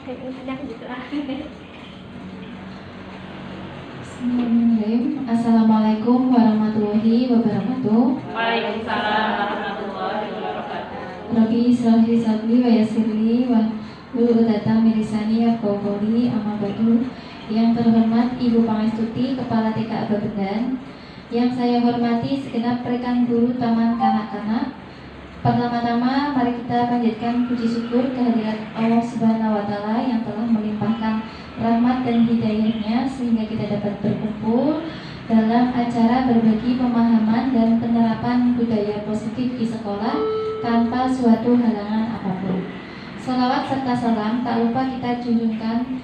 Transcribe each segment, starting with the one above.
Bismillahirrahmanirrahim. Assalamualaikum warahmatullahi wabarakatuh. Waalaikumsalam warahmatullahi wabarakatuh. Rabbi israh li sadri wa yassir li wahlul 'uqdatam min lisani yafqahu qawli. Amma ba'du. Yang terhormat Ibu Pangestuti, Kepala TK Aba Bendan, yang saya hormati segenap rekan guru Taman Kanak-kanak. Pertama-tama mari kita panjatkan puji syukur kehadirat Allah Subhanahu wa Ta'ala yang telah melimpahkan rahmat dan hidayahnya sehingga kita dapat berkumpul dalam acara berbagi pemahaman dan penerapan budaya positif di sekolah tanpa suatu halangan apapun. Salawat serta salam tak lupa kita junjungkan,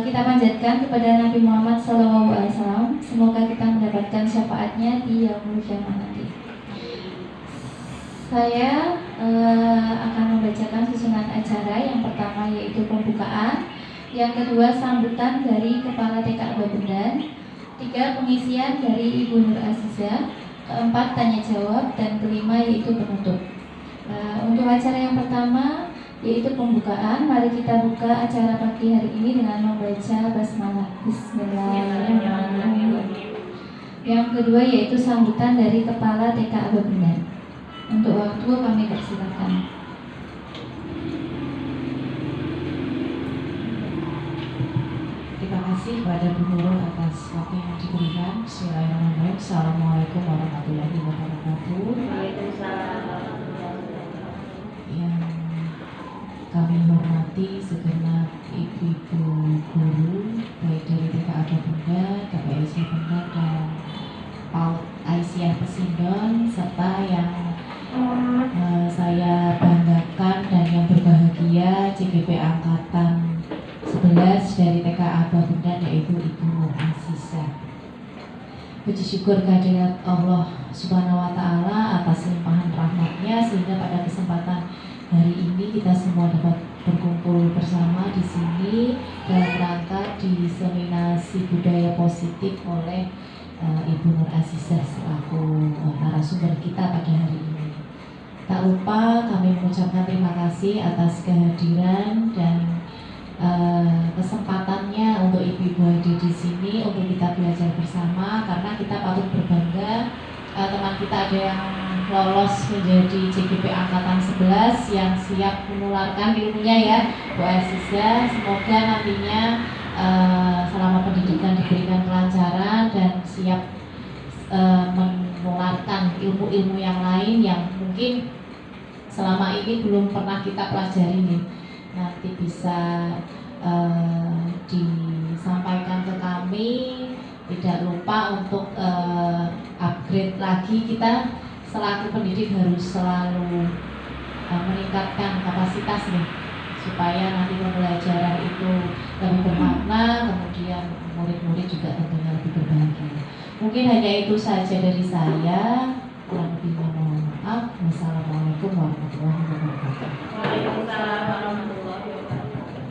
kita panjatkan kepada Nabi Muhammad SAW. Semoga kita mendapatkan syafaatnya di yaumul kiamah nanti. Saya akan membacakan susunan acara. Yang pertama yaitu pembukaan, yang kedua sambutan dari Kepala TK Aba Bendan, tiga pengisian dari Ibu Nur Azizah, keempat tanya jawab, dan kelima yaitu penutup. Untuk acara yang pertama yaitu pembukaan, mari kita buka acara pagi hari ini dengan membaca basmalah. Bismillahirrahmanirrahim. Yang kedua yaitu sambutan dari Kepala TK Aba Bendan. Untuk waktu kami persilakan. Terima kasih kepada Bu Nurul atas waktu yang diberikan. Bismillahirrahmanirrahim. Assalamualaikum warahmatullahi wabarakatuh. Waalaikumsalam warahmatullahi wabarakatuh. Yang kami hormati segenap ibu-ibu guru baik dari TK Aba Bendan, KPSI Bendan, dan PAUD Aisyah Pesindon, serta yang saya banggakan dan yang berbahagia CGP Angkatan 11 dari TK Aba Bendan, yaitu Ibu Nur Azizah. Puji syukur kehadirat Allah Subhanahu wa Ta'ala atas limpahan rahmatnya sehingga pada kesempatan hari ini kita semua dapat berkumpul bersama di sini dalam rangka diseminasi budaya positif oleh Ibu Nur Azizah selaku narasumber kita pada hari ini. Tak lupa kami mengucapkan terima kasih atas kehadiran dan kesempatannya untuk ibu-ibu hadir di sini untuk kita belajar bersama, karena kita patut berbangga. Teman kita ada yang lolos menjadi CGP Angkatan 11 yang siap menularkan ilmunya ya, Bu Azizah. Semoga nantinya selama pendidikan diberikan kelancaran dan siap menularkan ilmu-ilmu yang lain yang mungkin selama ini belum pernah kita pelajari nih. Nanti bisa disampaikan ke kami. Tidak lupa untuk upgrade lagi, kita selaku pendidik harus selalu meningkatkan kapasitas nih, supaya nanti pembelajaran itu lebih bermakna, kemudian murid-murid juga tentunya lebih berbahagia. Mungkin hanya itu saja dari saya. Kurang lebihnya mohon maaf. Wassalamualaikum warahmatullahi wabarakatuh. Waalaikumsalam warahmatullahi wabarakatuh.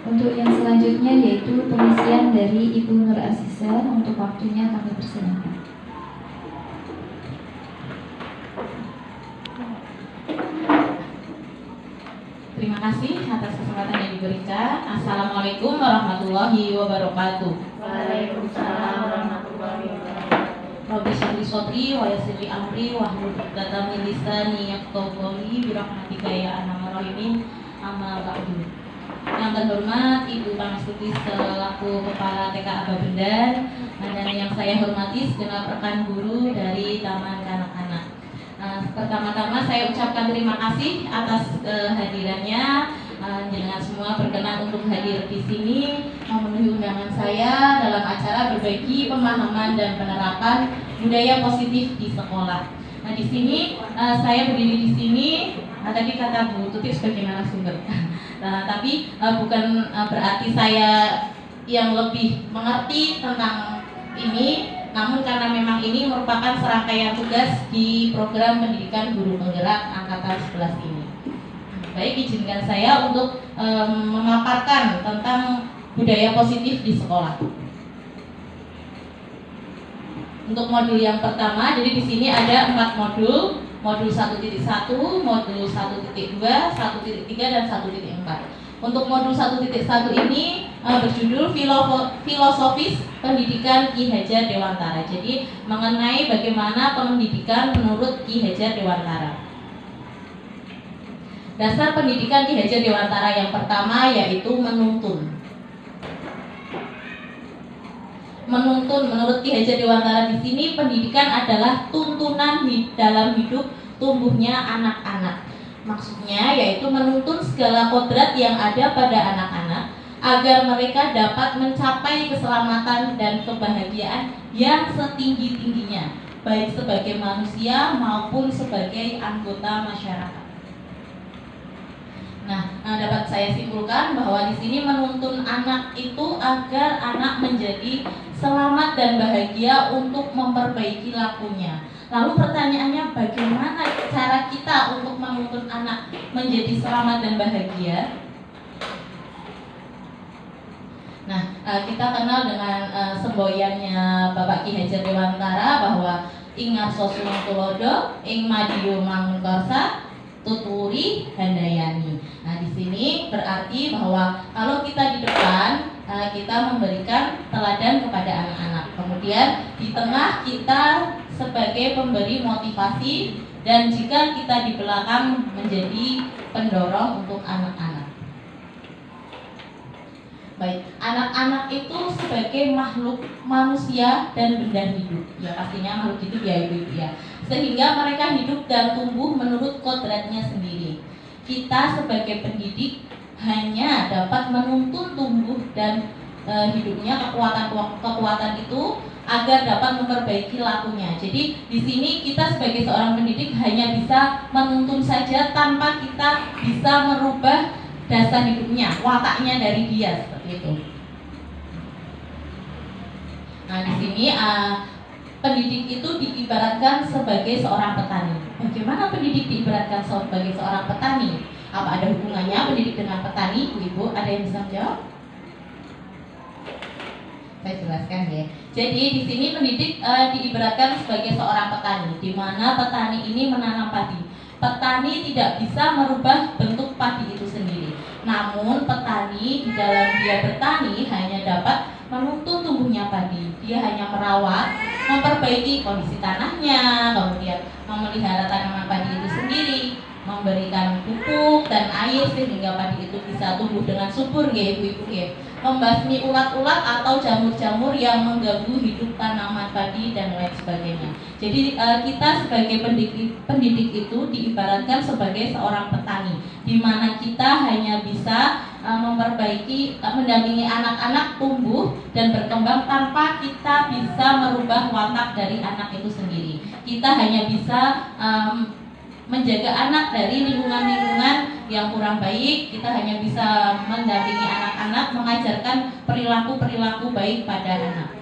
Untuk yang selanjutnya yaitu pengisian dari Ibu Nur Azizah. Untuk waktunya kami persilakan. Terima kasih atas kesempatan yang diberikan. Assalamualaikum warahmatullahi wabarakatuh. Waalaikumsalam warahmatullahi wabarakatuh. Rabbi shrah li sadri wa yassir li amri wahlul 'uqdatam min lisani yafqahu qawli birahmatika ya arhamar rahimin. Amma ba'du. Yang terhormat Ibu Pangestuti selaku Kepala TK Aba Bendan, dan yang saya hormati segenap rekan guru dari Taman Kanak-kanak. Pertama-tama saya ucapkan terima kasih atas kehadirannya. Jenengan semua berkenan untuk hadir di sini memenuhi undangan saya dalam acara berbagi pemahaman dan penerapan budaya positif di sekolah. Nah, di sini saya berdiri di sini. Tadi kata Bu Tuti sebagai narasumber. Tapi bukan berarti saya yang lebih mengerti tentang ini, namun karena memang ini merupakan serangkaian tugas di program pendidikan guru penggerak angkatan 11 ini. Baik, izinkan saya untuk memaparkan tentang budaya positif di sekolah. Untuk modul yang pertama, jadi di sini ada 4 modul. modul 1.1, modul 1.2, 1.3, dan 1.4. Untuk modul 1.1 ini berjudul Filosofis Pendidikan Ki Hajar Dewantara. Jadi mengenai bagaimana pendidikan menurut Ki Hajar Dewantara. Dasar pendidikan Ki Hajar Dewantara yang pertama yaitu menuntun. Menuntun menurut Ki Hajar Dewantara di sini pendidikan adalah tuntunan dalam hidup tumbuhnya anak-anak. Maksudnya yaitu menuntun segala kodrat yang ada pada anak-anak agar mereka dapat mencapai keselamatan dan kebahagiaan yang setinggi-tingginya, baik sebagai manusia maupun sebagai anggota masyarakat. Nah, dapat saya simpulkan bahwa di sini menuntun anak itu agar anak menjadi selamat dan bahagia untuk memperbaiki lakunya. Lalu pertanyaannya, bagaimana cara kita untuk menuntun anak menjadi selamat dan bahagia? Nah, kita kenal dengan semboyannya Bapak Ki Hajar Dewantara bahwa ing ngarsa tulodo, ing madiyo mangunkarsa, tuturi handayani. Nah, di sini berarti bahwa kalau kita di depan kita memberikan teladan kepada anak-anak. Kemudian di tengah kita sebagai pemberi motivasi, dan jika kita di belakang menjadi pendorong untuk anak-anak. Baik, anak-anak itu sebagai makhluk manusia dan benda hidup. Ya, pastinya makhluk hidup ya ibu-ibu ya. Sehingga mereka hidup dan tumbuh menurut kodratnya sendiri. Kita sebagai pendidik hanya dapat menuntun tumbuh dan hidupnya kekuatan itu agar dapat memperbaiki lakunya. Jadi di sini kita sebagai seorang pendidik hanya bisa menuntun saja tanpa kita bisa merubah dasar hidupnya, wataknya dari dia, seperti itu. Nah, di sini pendidik itu diibaratkan sebagai seorang petani. Bagaimana pendidik diibaratkan sebagai seorang petani? Apa ada hubungannya pendidik dengan petani, ibu-ibu? Ada yang bisa menjawab? Saya jelaskan ya. Jadi di sini pendidik diibaratkan sebagai seorang petani, di mana petani ini menanam padi. Petani tidak bisa merubah bentuk padi itu sendiri. Namun petani di dalam dia bertani hanya dapat menuntun tumbuhnya padi. Dia hanya merawat, memperbaiki kondisi tanahnya, kemudian memelihara tanaman padi itu sendiri, memberikan pupuk dan air sehingga padi itu bisa tumbuh dengan subur ya ibu-ibu ya. Membasmi ulat-ulat atau jamur-jamur yang mengganggu hidup tanaman padi dan lain sebagainya. Jadi kita sebagai pendidik itu diibaratkan sebagai seorang petani, di mana kita hanya bisa memperbaiki, mendampingi anak-anak tumbuh dan berkembang tanpa kita bisa merubah watak dari anak itu sendiri. Kita hanya bisa menjaga anak dari lingkungan-lingkungan yang kurang baik. Kita hanya bisa mendampingi anak-anak, mengajarkan perilaku-perilaku baik pada anak.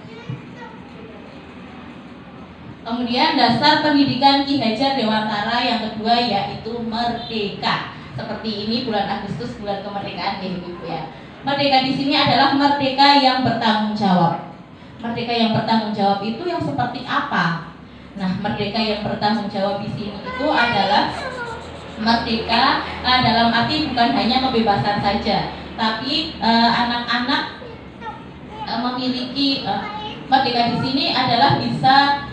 Kemudian dasar pendidikan Ki Hajar Dewantara yang kedua yaitu merdeka. Seperti ini bulan Agustus, bulan kemerdekaan ya ibu-ibu ya. Merdeka di sini adalah merdeka yang bertanggung jawab. Merdeka yang bertanggung jawab itu yang seperti apa? Nah, merdeka yang bertanggung jawab di sini itu adalah merdeka dalam arti bukan hanya kebebasan saja, tapi anak-anak memiliki merdeka di sini adalah bisa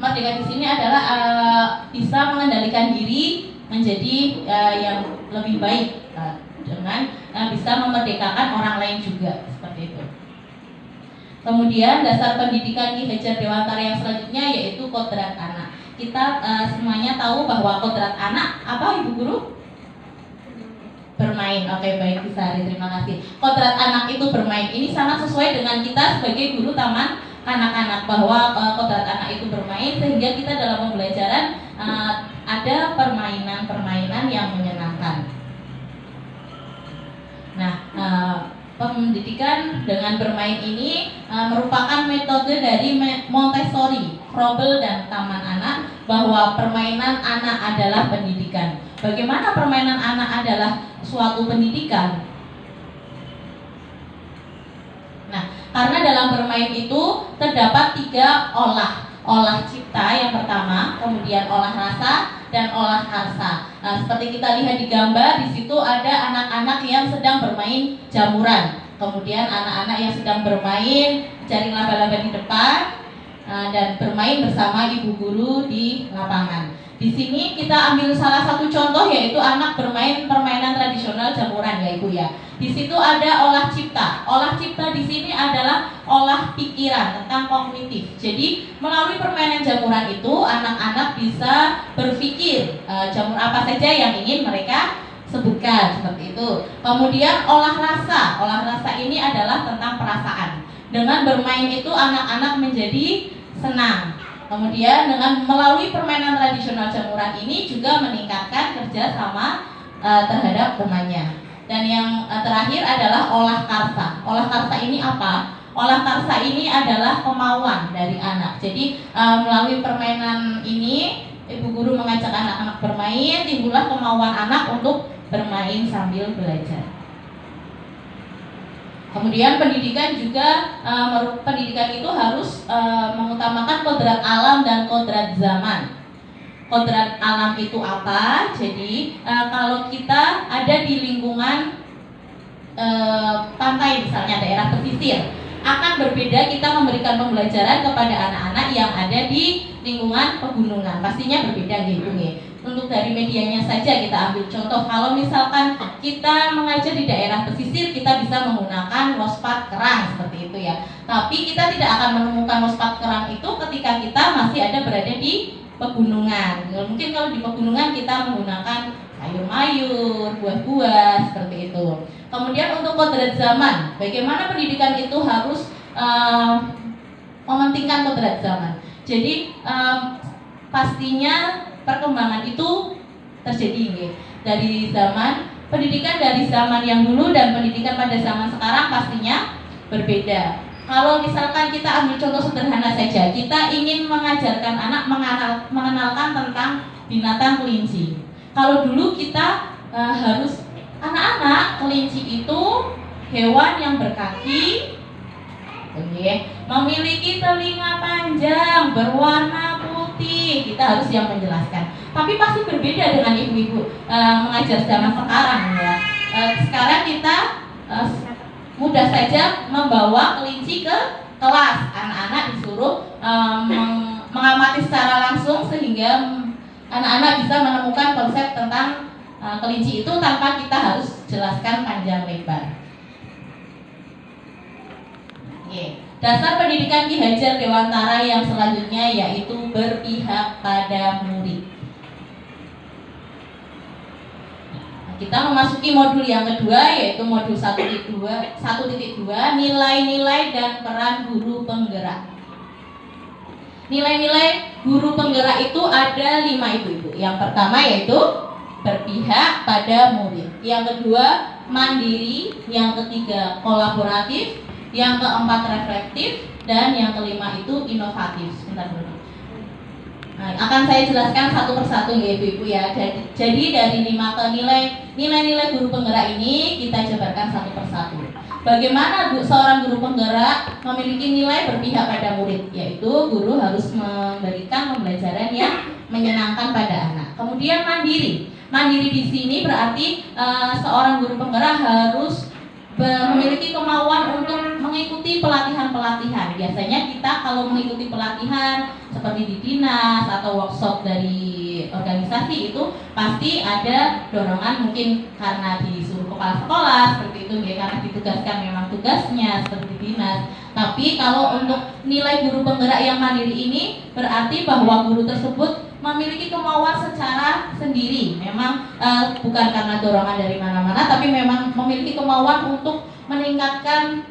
merdeka di sini adalah bisa mengendalikan diri menjadi yang lebih baik dengan bisa memerdekakan orang lain juga, seperti itu. Kemudian dasar pendidikan Ki Hajar Dewantara yang selanjutnya yaitu kodrat anak. Kita semuanya tahu bahwa kodrat anak apa ibu guru? Bermain. Oke, baik Bu Sari, terima kasih. Kodrat anak itu bermain. Ini sangat sesuai dengan kita sebagai guru taman kanak-kanak, bahwa kodrat anak itu bermain, sehingga kita dalam pembelajaran ada permainan-permainan yang menyenangkan. Nah, pendidikan dengan bermain ini merupakan metode dari Montessori, Froebel dan Taman Anak, bahwa permainan anak adalah pendidikan. Bagaimana permainan anak adalah suatu pendidikan? Nah, karena dalam bermain itu terdapat 3 olah. olah cipta yang pertama, kemudian olah rasa, dan olah karsa. Nah, seperti kita lihat di gambar, di situ ada anak-anak yang sedang bermain jamuran. Kemudian anak-anak yang sedang bermain jaring laba-laba di depan dan bermain bersama ibu guru di lapangan. Di sini kita ambil salah satu contoh, yaitu anak bermain permainan tradisional jamuran ya Ibu ya. Di situ ada olah cipta. Olah cipta di sini adalah olah pikiran tentang kognitif. Jadi melalui permainan jamuran itu anak-anak bisa berpikir jamur apa saja yang ingin mereka sebutkan seperti itu. Kemudian olah rasa. Olah rasa ini adalah tentang perasaan. Dengan bermain itu anak-anak menjadi senang. Kemudian dengan melalui permainan tradisional jamuran ini juga meningkatkan kerja sama terhadap temannya. Dan yang terakhir adalah olah karsa. Olah karsa ini apa? Olah karsa ini adalah kemauan dari anak. Jadi melalui permainan ini ibu guru mengajak anak-anak bermain, timbullah kemauan anak untuk bermain sambil belajar. Kemudian pendidikan juga, pendidikan itu harus mengutamakan kodrat alam dan kodrat zaman. Kodrat alam itu apa? Jadi kalau kita ada di lingkungan pantai misalnya, daerah pesisir, akan berbeda kita memberikan pembelajaran kepada anak-anak yang ada di lingkungan pegunungan. Pastinya berbeda gitu nih. Untuk dari medianya saja kita ambil contoh, kalau misalkan kita mengajar di daerah pesisir, kita bisa menggunakan lospat kerang seperti itu ya. Tapi kita tidak akan menemukan lospat kerang itu ketika kita masih ada berada di pegunungan. Mungkin kalau di pegunungan kita menggunakan sayur mayur, buah-buah seperti itu. Kemudian untuk kodrat zaman, bagaimana pendidikan itu harus mementingkan kodrat zaman. Jadi pastinya perkembangan itu terjadi nih. Dari zaman pendidikan dari zaman yang dulu dan pendidikan pada zaman sekarang pastinya berbeda. Kalau misalkan kita ambil contoh sederhana saja, kita ingin mengajarkan anak mengenalkan tentang binatang kelinci. Kalau dulu kita harus anak-anak, kelinci itu hewan yang berkaki, memiliki telinga panjang, berwarna putih. Kita harus yang menjelaskan. Tapi pasti berbeda dengan ibu-ibu mengajar zaman sekarang ya. Sekarang kita mudah saja membawa kelinci ke kelas. Anak-anak disuruh mengamati secara langsung sehingga anak-anak bisa menemukan konsep tentang kelinci itu tanpa kita harus jelaskan panjang lebar. Dasar pendidikan Ki Hajar Dewantara yang selanjutnya yaitu berpihak pada murid. Kita memasuki modul yang kedua, yaitu modul 1.2 nilai-nilai dan peran guru penggerak. Nilai-nilai guru penggerak itu ada 5 ibu-ibu. Yang pertama yaitu berpihak pada murid. Yang kedua mandiri. Yang ketiga kolaboratif. Yang keempat reflektif. Dan yang kelima itu inovatif. Sebentar dulu. Nah, akan saya jelaskan satu persatu ya ibu-ibu ya. Jadi dari 5 ke nilai-nilai guru penggerak ini kita jabarkan satu persatu. Bagaimana seorang guru penggerak memiliki nilai berpihak pada murid, yaitu guru harus memberikan pembelajaran yang menyenangkan pada anak. Kemudian mandiri. Mandiri di sini berarti seorang guru penggerak harus memiliki kemauan untuk mengikuti pelatihan-pelatihan. Biasanya kita kalau mengikuti pelatihan seperti di dinas atau workshop dari organisasi itu pasti ada dorongan, mungkin karena disuruh kepala sekolah seperti itu ya, karena ditugaskan memang tugasnya seperti dinas. Tapi kalau untuk nilai guru penggerak yang mandiri ini berarti bahwa guru tersebut memiliki kemauan secara sendiri, memang bukan karena dorongan dari mana-mana, tapi memang memiliki kemauan untuk meningkatkan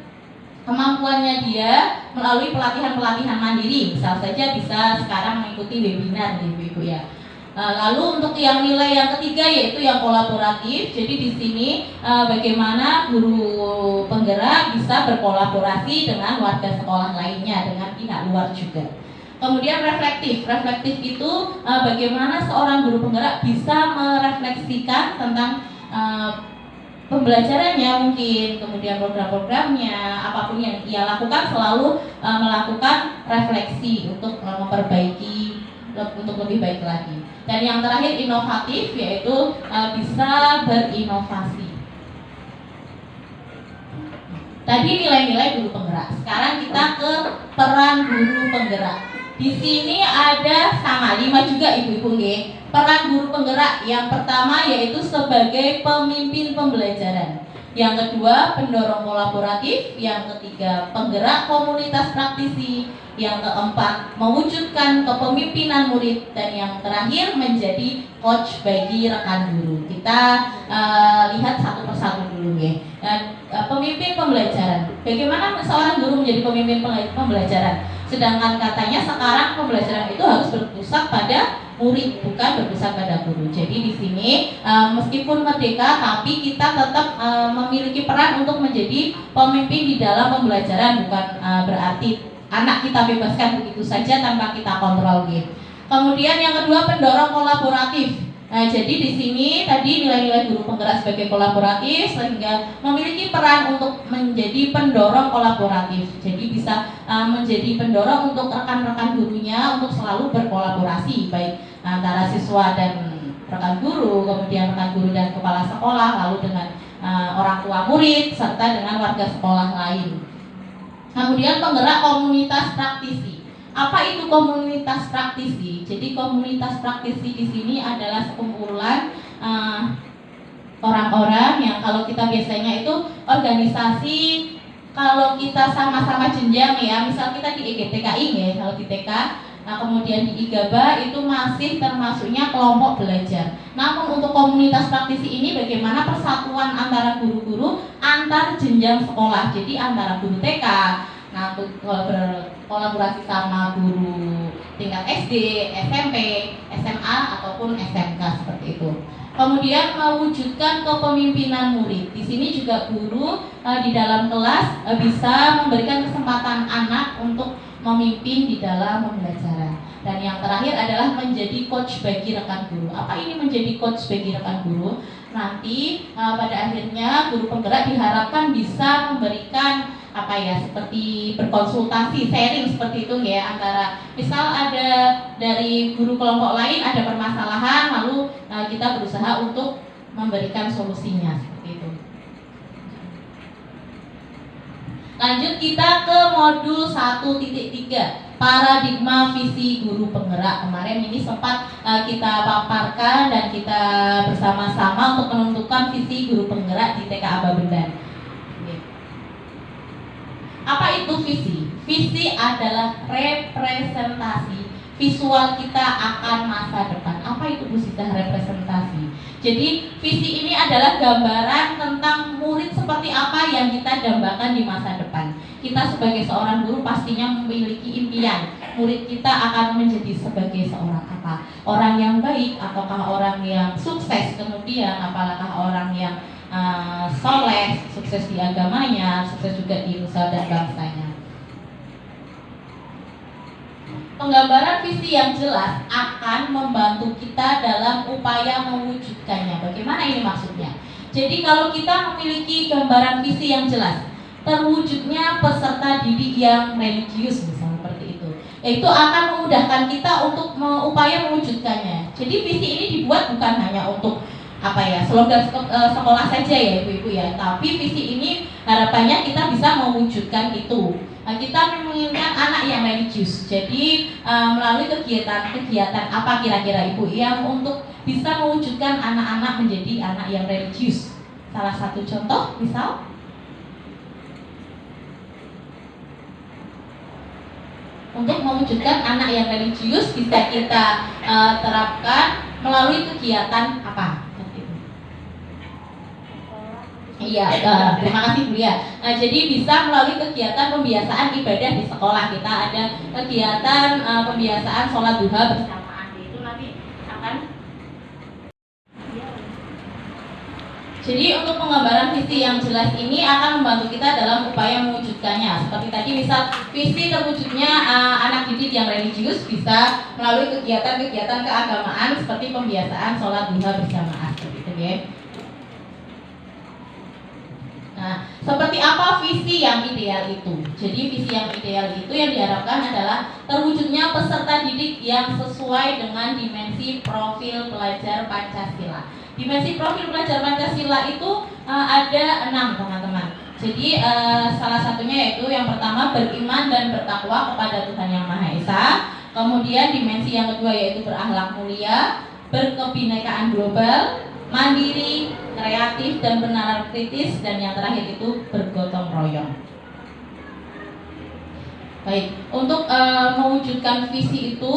kemampuannya dia melalui pelatihan-pelatihan mandiri. Misal saja bisa sekarang mengikuti webinar ibu-ibu ya. Lalu untuk yang nilai yang ketiga yaitu yang kolaboratif. Jadi di sini bagaimana guru penggerak bisa berkolaborasi dengan warga sekolah lainnya, dengan pihak luar juga. Kemudian reflektif. Reflektif itu bagaimana seorang guru penggerak bisa merefleksikan tentang pembelajarannya mungkin, kemudian program-programnya, apapun yang ia lakukan selalu melakukan refleksi untuk memperbaiki untuk lebih baik lagi. Dan yang terakhir inovatif, yaitu bisa berinovasi. Tadi nilai-nilai guru penggerak. Sekarang kita ke peran guru penggerak. Di sini ada sama 5 juga ibu-ibu nggih. Peran guru penggerak yang pertama yaitu sebagai pemimpin pembelajaran. Yang kedua, pendorong kolaboratif. Yang ketiga, penggerak komunitas praktisi. Yang keempat, mewujudkan kepemimpinan murid. Dan yang terakhir, menjadi coach bagi rekan guru. Kita lihat satu persatu dulu ya. Pemimpin pembelajaran. Bagaimana seorang guru menjadi pemimpin pembelajaran? Sedangkan katanya sekarang pembelajaran itu harus berpusat pada murid, bukan berpusat pada guru. Jadi di sini meskipun merdeka, tapi kita tetap memiliki peran untuk menjadi pemimpin di dalam pembelajaran, bukan berarti anak kita bebaskan begitu saja tanpa kita kontrol gitu. Kemudian yang kedua, pendorong kolaboratif. Nah, jadi di sini tadi nilai-nilai guru penggerak sebagai kolaboratif, sehingga memiliki peran untuk menjadi pendorong kolaboratif. Jadi bisa menjadi pendorong untuk rekan-rekan gurunya untuk selalu berkolaborasi, baik antara siswa dan rekan guru, kemudian rekan guru dan kepala sekolah, lalu dengan orang tua murid, serta dengan warga sekolah lain. Kemudian penggerak komunitas praktisi. Apa itu komunitas praktisi? Jadi komunitas praktisi di sini adalah sekumpulan orang-orang yang kalau kita biasanya itu organisasi, kalau kita sama-sama jenjang ya, misal kita di EGTKI ya, kalau di TK, nah kemudian di IGABA itu masih termasuknya kelompok belajar. Namun untuk komunitas praktisi ini bagaimana persatuan antara guru-guru antar jenjang sekolah, jadi antara guru TK, nah untuk berkolaborasi sama guru tingkat SD, SMP, SMA ataupun SMK seperti itu. Kemudian mewujudkan kepemimpinan murid. Di sini juga guru di dalam kelas bisa memberikan kesempatan anak untuk memimpin di dalam pembelajaran. Dan yang terakhir adalah menjadi coach bagi rekan guru. Apa ini menjadi coach bagi rekan guru? Nanti pada akhirnya guru penggerak diharapkan bisa memberikan seperti berkonsultasi, sharing seperti itu ya, antara misal ada dari guru kelompok lain ada permasalahan, lalu kita berusaha untuk memberikan solusinya seperti itu. Lanjut kita ke modul 1.3, paradigma visi guru penggerak. Kemarin ini sempat kita paparkan dan kita bersama-sama untuk menentukan visi guru penggerak di TK Aba Bendan. Apa itu visi? Visi adalah representasi visual kita akan masa depan. Apa itu visi representasi? Jadi visi ini adalah gambaran tentang murid seperti apa yang kita dambakan di masa depan. Kita sebagai seorang guru pastinya memiliki impian murid kita akan menjadi sebagai seorang apa? Orang yang baik, ataukah orang yang sukses, kemudian apakah orang yang soleh, sukses di agamanya, sukses juga di nusa dan bangsanya. Penggambaran visi yang jelas akan membantu kita dalam upaya mewujudkannya. Bagaimana ini maksudnya? Jadi kalau kita memiliki gambaran visi yang jelas, terwujudnya peserta didik yang religius misalnya seperti itu, itu akan memudahkan kita untuk upaya mewujudkannya. Jadi visi ini dibuat bukan hanya untuk slogan sekolah saja ya ibu-ibu ya, tapi visi ini harapannya kita bisa mewujudkan itu. Nah, kita menginginkan anak yang religius, jadi melalui kegiatan apa kira-kira ibu yang untuk bisa mewujudkan anak-anak menjadi anak yang religius. Salah satu contoh misal untuk mewujudkan anak yang religius bisa kita terapkan melalui kegiatan apa? Iya, terima kasih Bu ya. Nah, jadi bisa melalui kegiatan pembiasaan ibadah di sekolah. Kita ada kegiatan pembiasaan sholat duha bersamaan. Itu nanti akan. Jadi untuk penggambaran visi yang jelas ini akan membantu kita dalam upaya mewujudkannya. Seperti tadi misal visi terwujudnya anak didik yang religius bisa melalui kegiatan-kegiatan keagamaan seperti pembiasaan sholat duha berjamaah seperti itu ya. Nah, seperti apa visi yang ideal itu? Jadi visi yang ideal itu yang diharapkan adalah terwujudnya peserta didik yang sesuai dengan dimensi profil pelajar Pancasila. Dimensi profil pelajar Pancasila itu ada 6, teman-teman. Jadi salah satunya yaitu yang pertama beriman dan bertakwa kepada Tuhan Yang Maha Esa. Kemudian dimensi yang kedua yaitu berakhlak mulia, berkebinekaan global, mandiri, kreatif dan bernalar kritis, dan yang terakhir itu bergotong royong. Baik, untuk mewujudkan visi itu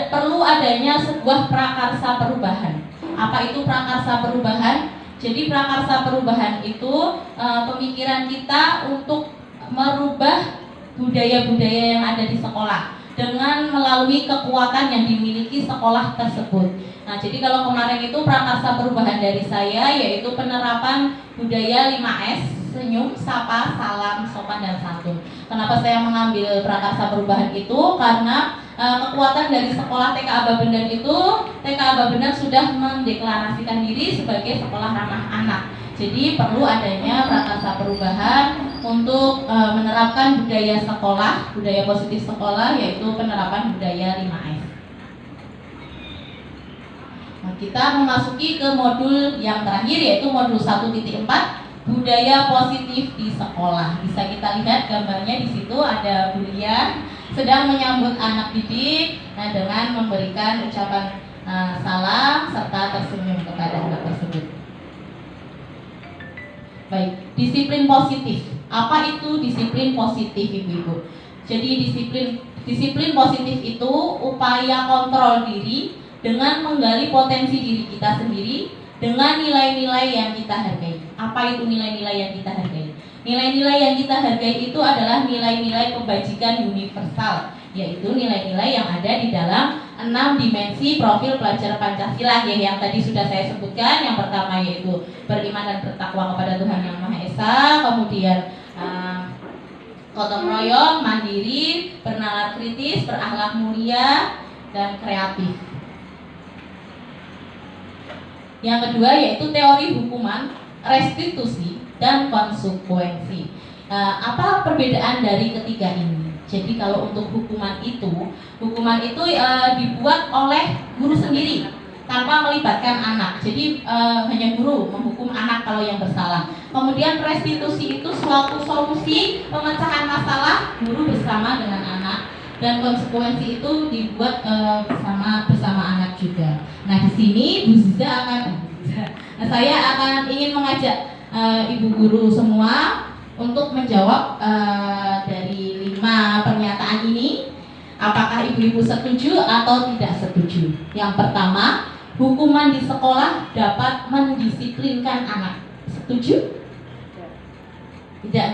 perlu adanya sebuah prakarsa perubahan. Apa itu prakarsa perubahan? Jadi prakarsa perubahan itu pemikiran kita untuk merubah budaya-budaya yang ada di sekolah dengan melalui kekuatan yang dimiliki sekolah tersebut. Nah, jadi kalau kemarin itu prakarsa perubahan dari saya yaitu penerapan budaya 5S, senyum, sapa, salam, sopan, dan santun. Kenapa saya mengambil prakarsa perubahan itu? Karena kekuatan dari sekolah TK Ababendan itu, TK Ababendan sudah mendeklarasikan diri sebagai sekolah ramah anak. Jadi perlu adanya prakarsa perubahan untuk menerapkan budaya sekolah, budaya positif sekolah, yaitu penerapan budaya 5S. Nah, kita memasuki ke modul yang terakhir yaitu modul 1.4, budaya positif di sekolah. Bisa kita lihat gambarnya di situ ada Bu Lia sedang menyambut anak didik, nah dengan memberikan ucapan salam serta tersenyum kepada anak tersebut. Baik, disiplin positif. Apa itu disiplin positif, Ibu-ibu? Jadi disiplin positif itu upaya kontrol diri dengan menggali potensi diri kita sendiri dengan nilai-nilai yang kita hargai. Apa itu nilai-nilai yang kita hargai? Nilai-nilai yang kita hargai itu adalah nilai-nilai kebajikan universal, yaitu nilai-nilai yang ada di dalam 6 dimensi profil pelajar Pancasila yang tadi sudah saya sebutkan. Yang pertama yaitu beriman dan bertakwa kepada Tuhan Yang Maha Esa, kemudian gotong royong, mandiri, bernalar kritis, berakhlak mulia, dan kreatif. Yang kedua yaitu teori hukuman, restitusi, dan konsekuensi. Apa perbedaan dari ketiga ini? Jadi kalau untuk hukuman itu dibuat oleh guru sendiri tanpa melibatkan anak. Jadi hanya guru menghukum anak kalau yang bersalah. Kemudian restitusi itu suatu solusi pemecahan masalah guru bersama dengan anak. Dan konsekuensi itu dibuat bersama anak juga. Nah, di sini saya akan ingin mengajak ibu guru semua untuk menjawab dari 5 pernyataan ini. Apakah ibu-ibu setuju atau tidak setuju? Yang pertama, hukuman di sekolah dapat mendisiplinkan anak. Setuju? Tidak,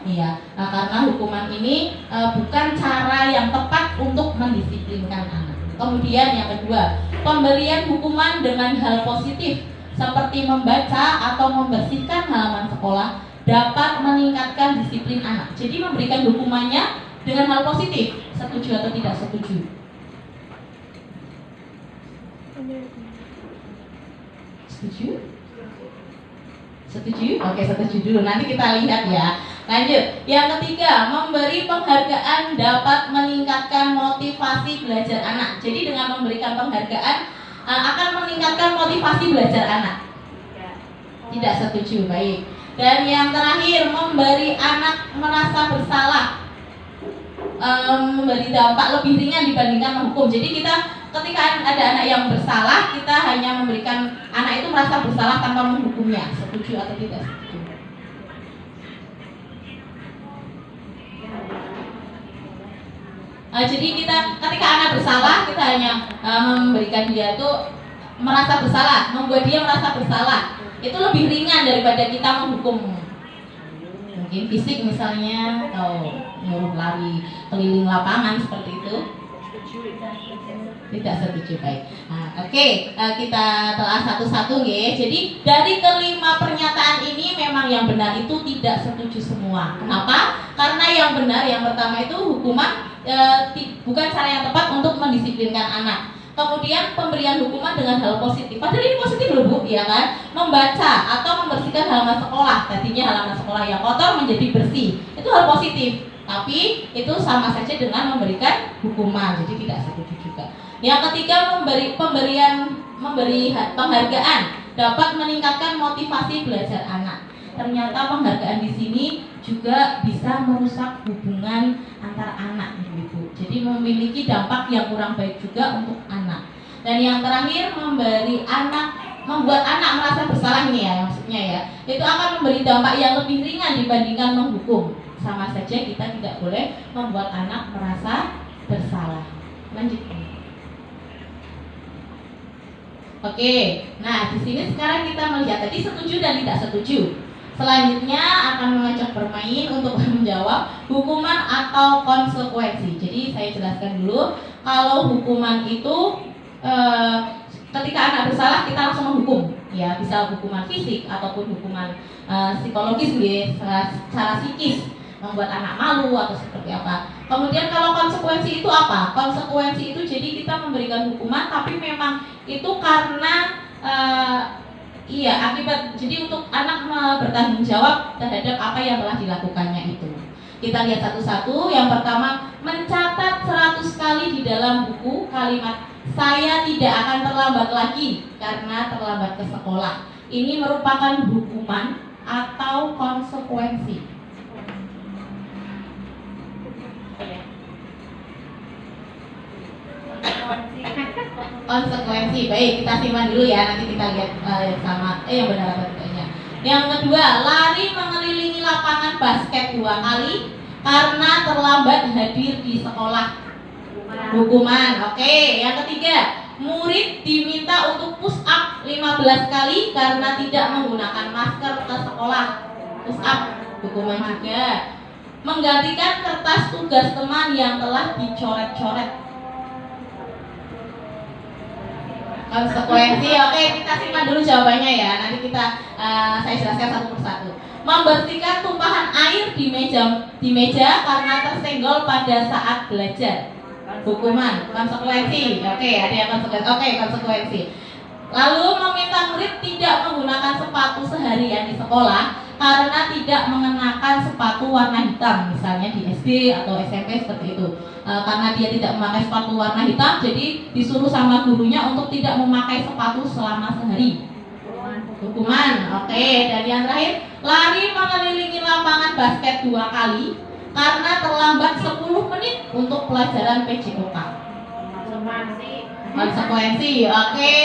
iya. Karena hukuman ini bukan cara yang tepat untuk mendisiplinkan anak. Kemudian yang kedua, pemberian hukuman dengan hal positif seperti membaca atau membersihkan halaman sekolah dapat meningkatkan disiplin anak. Jadi memberikan hukumannya dengan hal positif. Setuju atau tidak setuju? Setuju? Setuju? Oke, setuju dulu. Nanti kita lihat ya. Lanjut. Yang ketiga, memberi penghargaan dapat meningkatkan motivasi belajar anak. Jadi dengan memberikan penghargaan akan meningkatkan motivasi belajar anak. Tidak setuju, baik. Dan yang terakhir, memberi anak merasa bersalah, memberi dampak lebih ringan dibandingkan menghukum. Jadi kita ketika ada anak yang bersalah, kita hanya memberikan anak itu merasa bersalah tanpa menghukumnya. Setuju atau tidak setuju? Jadi kita ketika anak bersalah, kita hanya memberikan dia itu merasa bersalah, membuat dia merasa bersalah. Itu lebih ringan daripada kita menghukum. Mungkin fisik misalnya, atau nyuruh lari keliling lapangan seperti itu. Tidak setuju, baik. Oke, kita telah satu-satu ya. Jadi dari kelima pernyataan ini memang yang benar itu tidak setuju semua. Kenapa? Karena yang benar yang pertama itu hukuman bukan cara yang tepat untuk mendisiplinkan anak. Kemudian pemberian hukuman dengan hal positif. Padahal ini positif loh Bu. ya kan? Membaca atau membersihkan halaman sekolah. Tadinya halaman sekolah yang kotor menjadi bersih. Itu hal positif. Tapi itu sama saja dengan memberikan hukuman. Jadi tidak setuju juga. Yang ketiga, memberi penghargaan dapat meningkatkan motivasi belajar anak. Ternyata penghargaan di sini juga bisa merusak hubungan antar anak gitu. Jadi memiliki dampak yang kurang baik juga untuk anak. Dan yang terakhir, membuat anak merasa bersalah nih ya, maksudnya ya. Itu akan memberi dampak yang lebih ringan dibandingkan menghukum. Sama saja kita tidak boleh membuat anak merasa bersalah. Lanjut. Oke, nah di sini sekarang kita melihat tadi setuju dan tidak setuju. Selanjutnya akan mengajak bermain untuk menjawab hukuman atau konsekuensi. Jadi saya jelaskan dulu, kalau hukuman itu ketika anak bersalah kita langsung menghukum, ya bisa hukuman fisik ataupun hukuman psikologis, ya, secara psikis, membuat anak malu atau seperti apa. Kemudian kalau konsekuensi itu apa? Konsekuensi itu jadi kita memberikan hukuman, tapi memang itu karena akibat, jadi untuk anak bertanggung jawab terhadap apa yang telah dilakukannya itu. Kita lihat satu-satu. Yang pertama, mencatat 100 kali di dalam buku kalimat "saya tidak akan terlambat lagi karena terlambat ke sekolah". Ini merupakan hukuman atau konsekuensi? Konsekuensi. Baik, kita simpan dulu ya, nanti kita lihat sama yang benar apa tidaknya. Yang kedua, lari mengelilingi lapangan basket 2 kali karena terlambat hadir di sekolah. Hukuman. Oke. Yang ketiga, murid diminta untuk push up 15 kali karena tidak menggunakan masker ke sekolah. Push up, hukuman juga. Menggantikan kertas tugas teman yang telah dicoret-coret. Konsekuensi. Oke, kita simpan dulu jawabannya ya. Nanti saya jelaskan satu persatu. Membersihkan tumpahan air di meja karena tersenggol pada saat belajar. Hukuman. Konsekuensi. Oke, ada yang konsekuensi. Oke, konsekuensi. Lalu meminta murid tidak menggunakan sepatu seharian di sekolah karena tidak mengenakan sepatu warna hitam, misalnya di SD atau SMP seperti itu. Karena dia tidak memakai sepatu warna hitam, jadi disuruh sama gurunya untuk tidak memakai sepatu selama sehari. Hukuman. Oke. Dan yang terakhir, lari mengelilingi lapangan basket 2 kali karena terlambat 10 menit untuk pelajaran PJOK. Konsekuensi. Oke.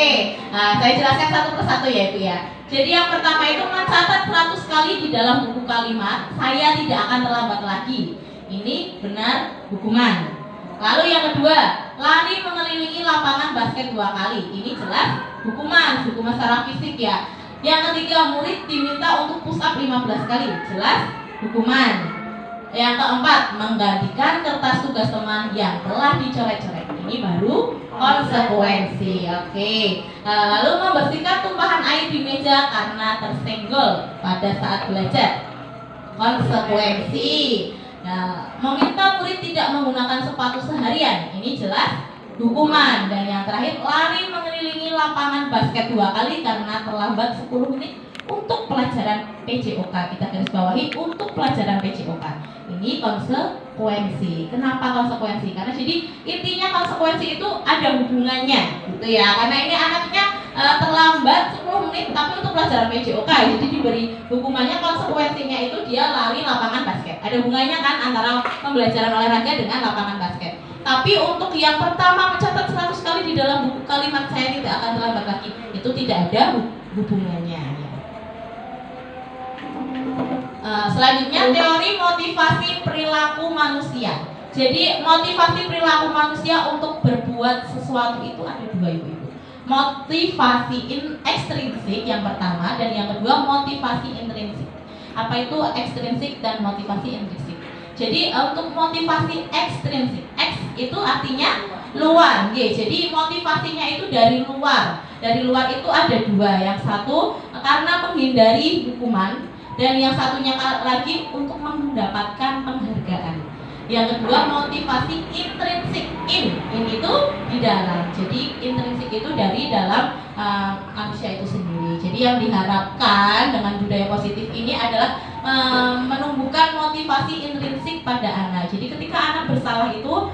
Nah, saya jelaskan satu persatu ya Ibu ya. Jadi yang pertama itu mencatat 100 kali di dalam buku kalimat "saya tidak akan terlambat lagi". Ini benar, hukuman. Lalu yang kedua, lari mengelilingi lapangan basket 2 kali. Ini jelas hukuman secara fisik ya. Yang ketiga, murid diminta untuk push up 15 kali. Jelas hukuman. Yang keempat, menggantikan kertas tugas teman yang telah dicoret-coret. Ini baru konsekuensi. Oke. Lalu membersihkan tumpahan air di meja karena tersenggol pada saat belajar. Konsekuensi. Meminta murid tidak menggunakan sepatu seharian. Ini jelas hukuman. Dan yang terakhir, lari mengelilingi lapangan basket 2 kali karena terlambat 10 menit untuk pelajaran PJOK. Kita garis bawahi untuk pelajaran PJOK. Ini konsekuensi. Kenapa konsekuensi? Karena jadi intinya konsekuensi itu ada hubungannya, gitu ya. Karena ini anaknya terlambat 10 menit tapi untuk pelajaran PJOK, jadi diberi hukumannya, konsekuensinya itu dia lari lapangan basket. Ada hubungannya kan antara pembelajaran olahraga dengan lapangan basket. Tapi untuk yang pertama mencatat 100 kali di dalam buku kalimat "saya tidak akan terlambat lagi", itu tidak ada hubungannya ya. Selanjutnya, teori motivasi perilaku manusia. Jadi motivasi perilaku manusia untuk berbuat sesuatu itu ada 2 ibu-ibu. Motivasi ekstrinsik yang pertama, dan yang kedua motivasi intrinsik. Apa itu ekstrinsik dan motivasi intrinsik? Jadi untuk motivasi ekstrinsik, X itu artinya luar, jadi motivasinya itu dari luar. Dari luar itu ada 2. Yang satu karena menghindari hukuman, dan yang satunya lagi untuk mendapatkan penghargaan. Yang kedua motivasi intrinsik, in itu di dalam. Jadi intrinsik itu dari dalam manusia itu sendiri. Jadi yang diharapkan dengan budaya positif ini adalah menumbuhkan motivasi intrinsik pada anak. Jadi ketika anak bersalah itu,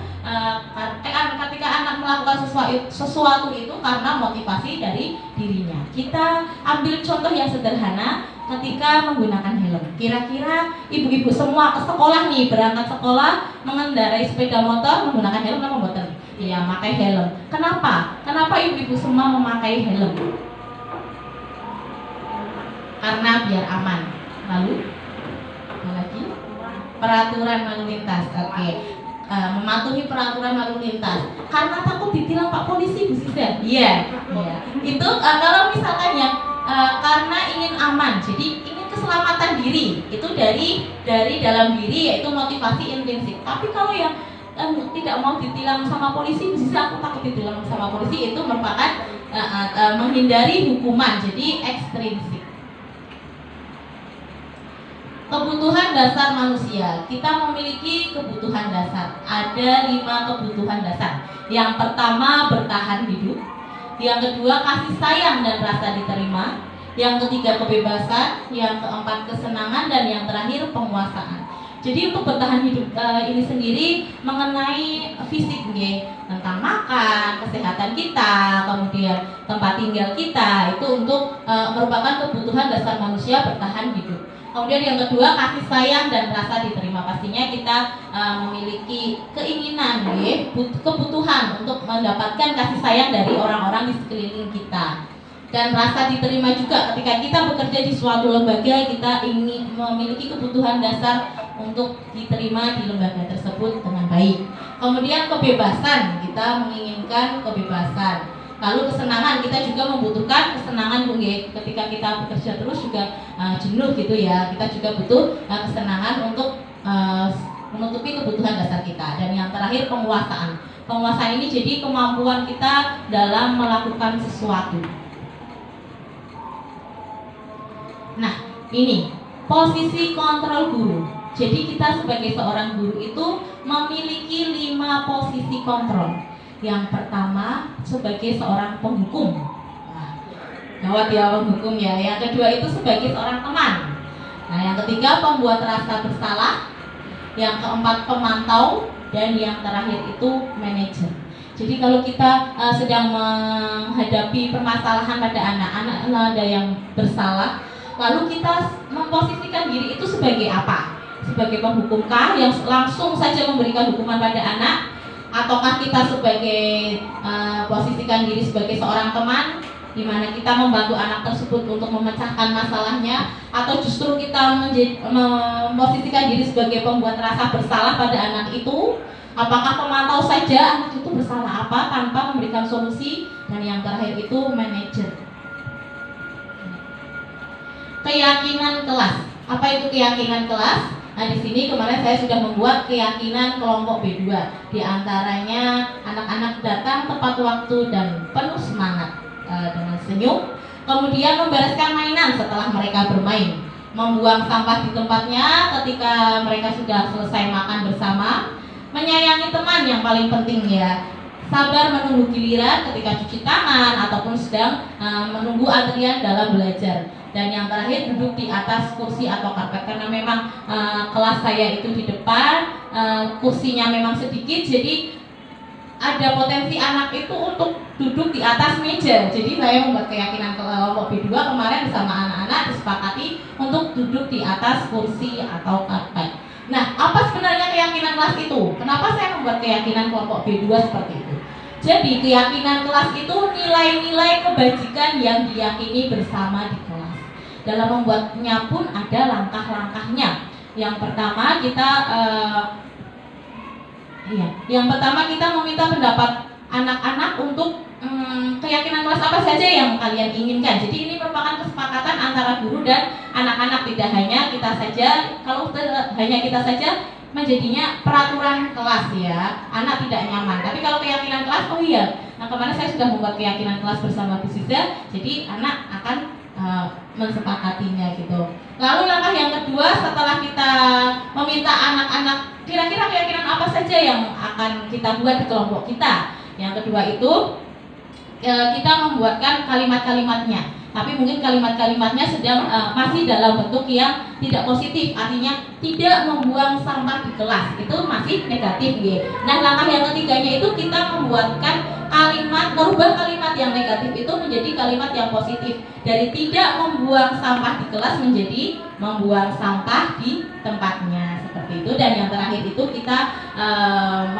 ketika anak melakukan sesuatu itu karena motivasi dari dirinya. Kita ambil contoh yang sederhana ketika menggunakan helm. Kira-kira ibu-ibu semua ke sekolah nih, berangkat sekolah mengendarai sepeda motor menggunakan helm apa mboten? Iya, pakai helm. Kenapa? Kenapa ibu-ibu semua memakai helm? Karena biar aman. Lalu apa lagi? Peraturan lalu lintas. Oke. Mematuhi peraturan lalu lintas. Karena takut ditilang Pak Polisi, Bu Sisa. Iya. Itu kalau misalkan yang karena ingin aman, jadi ingin keselamatan diri, itu dari dalam diri, yaitu motivasi intrinsik. Tapi kalau yang tidak mau ditilang sama polisi, bisa aku takut ditilang sama polisi, itu merupakan menghindari hukuman, jadi ekstrinsik. Kebutuhan dasar manusia. Kita memiliki kebutuhan dasar. Ada 5 kebutuhan dasar. Yang pertama, bertahan hidup. Yang kedua, kasih sayang dan rasa diterima. Yang ketiga, kebebasan. Yang keempat, kesenangan. Dan yang terakhir, penguasaan. Jadi untuk bertahan hidup ini sendiri mengenai fisik, tentang makan, kesehatan kita, kemudian tempat tinggal kita, itu untuk merupakan kebutuhan dasar manusia bertahan hidup. Kemudian yang kedua, kasih sayang dan rasa diterima. Pastinya kita memiliki keinginan, kebutuhan untuk mendapatkan kasih sayang dari orang-orang di sekeliling kita. Dan rasa diterima juga ketika kita bekerja di suatu lembaga, kita ingin memiliki kebutuhan dasar untuk diterima di lembaga tersebut dengan baik. Kemudian kebebasan, kita menginginkan kebebasan. Lalu kesenangan, kita juga membutuhkan kesenangan, ketika kita bekerja terus juga jenuh gitu ya. Kita juga butuh kesenangan untuk menutupi kebutuhan dasar kita. Dan yang terakhir, penguasaan. Penguasaan ini jadi kemampuan kita dalam melakukan sesuatu. Nah, ini posisi kontrol guru. Jadi kita sebagai seorang guru itu memiliki 5 posisi kontrol. Yang pertama, sebagai seorang penghukum. Nah, gawat ya penghukum ya. Yang kedua itu sebagai seorang teman. Nah, yang ketiga, pembuat rasa bersalah. Yang keempat, pemantau. Dan yang terakhir itu manajer. Jadi kalau kita sedang menghadapi permasalahan pada anak-anak, ada yang bersalah, lalu kita memposisikan diri itu sebagai apa? Sebagai penghukumkah yang langsung saja memberikan hukuman pada anak? Ataukah kita sebagai posisikan diri sebagai seorang teman, di mana kita membantu anak tersebut untuk memecahkan masalahnya? Atau justru kita memposisikan diri sebagai pembuat rasa bersalah pada anak itu? Apakah pemantau saja anak itu bersalah apa tanpa memberikan solusi? Dan yang terakhir itu manajer. Keyakinan kelas. Apa itu keyakinan kelas? Nah, di sini kemarin saya sudah membuat keyakinan kelompok B2. Di antaranya anak-anak datang tepat waktu dan penuh semangat dengan senyum. Kemudian membereskan mainan setelah mereka bermain. Membuang sampah di tempatnya ketika mereka sudah selesai makan bersama. Menyayangi teman yang paling penting ya. Sabar menunggu giliran ketika cuci tangan ataupun sedang menunggu antrian dalam belajar. Dan yang terakhir, duduk di atas kursi atau karpet, karena memang kelas saya itu di depan, kursinya memang sedikit, jadi ada potensi anak itu untuk duduk di atas meja. Jadi saya membuat keyakinan kelompok B2 kemarin bersama anak-anak disepakati untuk duduk di atas kursi atau karpet. Nah, apa sebenarnya keyakinan kelas itu? Kenapa saya membuat keyakinan kelompok B2 seperti itu? Jadi keyakinan kelas itu nilai-nilai kebajikan yang diyakini bersama di kelas. Dalam membuatnya pun ada langkah-langkahnya. Yang pertama kita meminta pendapat anak-anak untuk keyakinan kelas apa saja yang kalian inginkan. Jadi ini merupakan kesepakatan antara guru dan anak-anak, tidak hanya kita saja. Kalau hanya kita saja menjadinya peraturan kelas ya, anak tidak nyaman. Tapi kalau keyakinan kelas, oh iya, nah kemarin saya sudah membuat keyakinan kelas bersama Bu Siza, jadi anak akan mensepakatinya gitu. Lalu langkah yang kedua, setelah kita meminta anak-anak kira-kira keyakinan apa saja yang akan kita buat di kelompok kita. Yang kedua itu kita membuatkan kalimat-kalimatnya. tapi mungkin kalimat-kalimatnya sedang masih dalam bentuk yang tidak positif, artinya tidak membuang sampah di kelas, itu masih negatif ya. Nah, langkah yang ketiganya itu kita membuatkan merubah kalimat yang negatif itu menjadi kalimat yang positif, dari tidak membuang sampah di kelas menjadi membuang sampah di tempatnya, seperti itu. Dan yang terakhir itu kita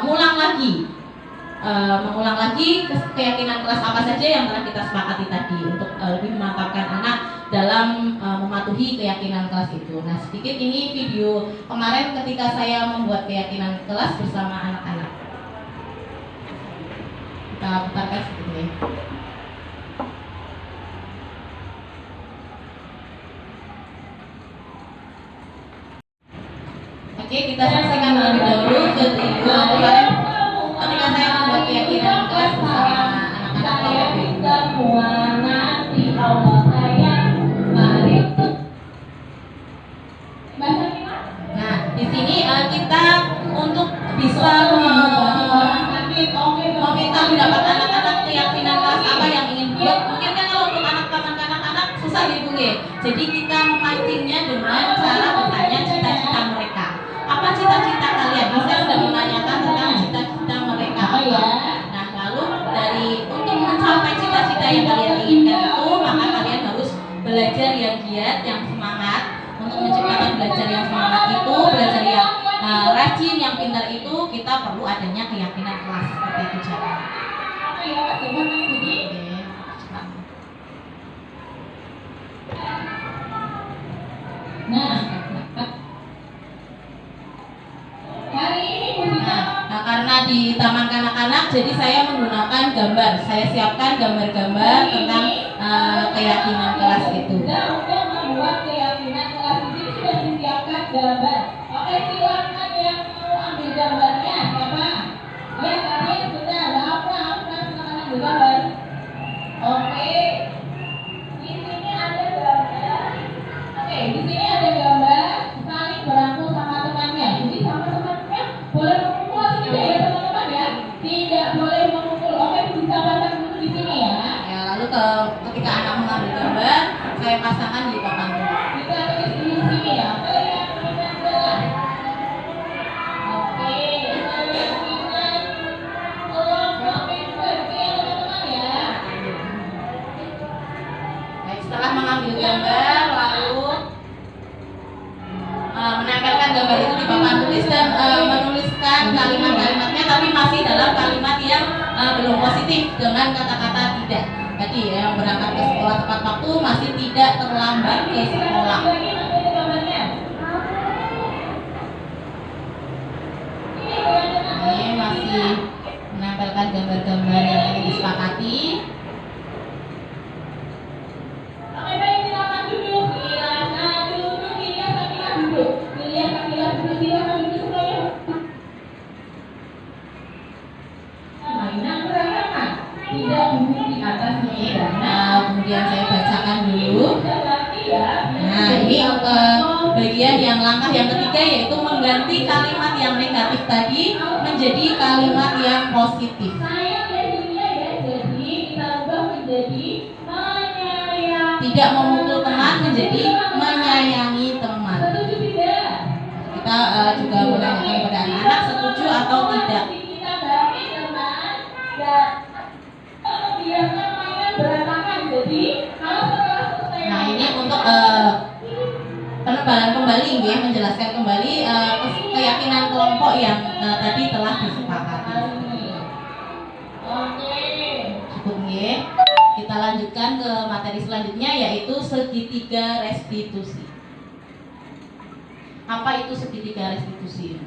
mengulang lagi keyakinan kelas apa saja yang telah kita sepakati tadi untuk lebih memantapkan anak dalam mematuhi keyakinan kelas itu. Nah, sedikit ini video kemarin ketika saya membuat keyakinan kelas bersama anak-anak. Kita putarkan sedikit ya. Oke, kita saksikan terlebih dahulu video kemarin ketika saya membuat keyakinan kelas bersama anak-anak semua nanti Allah sayang, mari. Nah, di sini kita untuk bisa meminta pendapat anak-anak keyakinan kelas apa yang ingin buat. Mungkin kan kalau untuk anak-anak susah dihubungi. Jadi kita memancingnya dengan cara bertanya cita-cita mereka. Apa cita-cita kalian? Saya sudah menanyakan tentang cita-cita mereka apa. Nah, lalu untuk mencapai cita-cita yang kalian inginkan itu, maka kalian harus belajar yang giat, yang semangat. Untuk menciptakan belajar yang semangat itu, belajar yang rajin, yang pintar itu, kita perlu adanya keyakinan kelas. Seperti itu cara. Nah, karena di taman kanak-kanak, jadi saya menggunakan gambar. Saya siapkan gambar-gambar tentang keyakinan kelas itu. Untuk membuat keyakinan kelas ini sudah disiapkan gambar. Oke, silakan yang mau ambil gambarnya. Siapa? Ya, kalian sudah. Apa silakan ambil gambar. Oke. Di sini ada gambar. Oke, di sini ada gambar saling berangkul sama temannya. Jadi sama temannya boleh mengumpul tidak ya teman-teman ya? Tidak boleh mengumpul. Oke, bisa pasang dulu di sini ya. Ya, lalu ketika anak mengambil gambar, saya pasangkan di papan tulis. Kita tulis di sini ya. Keyakinan kelas. Oke, keyakinan kelompok pintar ya teman-teman ya. Baik, setelah mengambil gambar, lalu menempelkan gambar itu di papan tulis dan menuliskan kalimat-kalimatnya, tapi masih dalam kalimat yang belum positif dengan kata-kata tidak. Tadi yang berangkat ke sekolah tepat waktu, masih tidak terlambat ke sekolah. Ini masih menempelkan gambar-gambar yang ingin disepakati. Oke, baik, silakan duduk. Silakan duduk. Silakan duduk. Silakan duduk semuanya. Mainan berantakan. Tidak duduk di atas meja. Nah, kemudian saya bacakan dulu. Nah, ini bagian yang langkah yang ketiga, yaitu mengganti kalimat yang negatif tadi menjadi kalimat yang positif. Sayang ya dunia ya, jadi kita ubah menjadi menyayangi. Tidak memukul teman menjadi menyayangi teman. Setuju tidak? Kita juga menanyakan kepada anak-anak setuju atau tidak. Kita bagi teman dan membiarkan mainan berantakan. Jadi kalau setelah selesai. Nah, ini untuk penebalan kembali ya, menjelaskan kembali keyakinan kelompok yang tadi telah disepakati. Oke. Cukup ya. Kita lanjutkan ke materi selanjutnya, yaitu segitiga restitusi. Apa itu segitiga restitusi?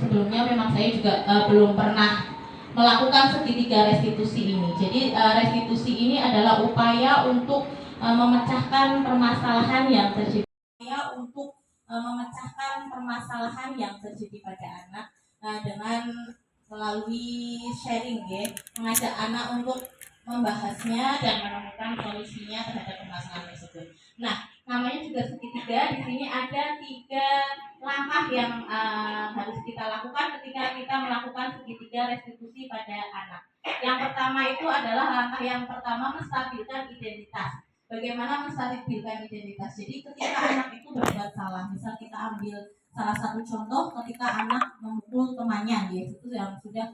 Sebelumnya memang saya juga belum pernah melakukan segitiga restitusi ini. Jadi restitusi ini adalah upaya untuk memecahkan permasalahan yang terjadi. Memecahkan permasalahan yang terjadi pada anak dengan melalui sharing ya, mengajak anak untuk membahasnya dan menemukan solusinya terhadap permasalahan tersebut. Nah, namanya juga segitiga. Di sini ada 3 langkah yang harus kita lakukan ketika kita melakukan segitiga restitusi pada anak. Yang pertama pertama itu adalah langkah yang pertama menstabilkan identitas. Bagaimana menstabilkan identitas? Jadi ketika anak itu berbuat salah, misal kita ambil salah satu contoh ketika anak memukul temannya, itu yang sudah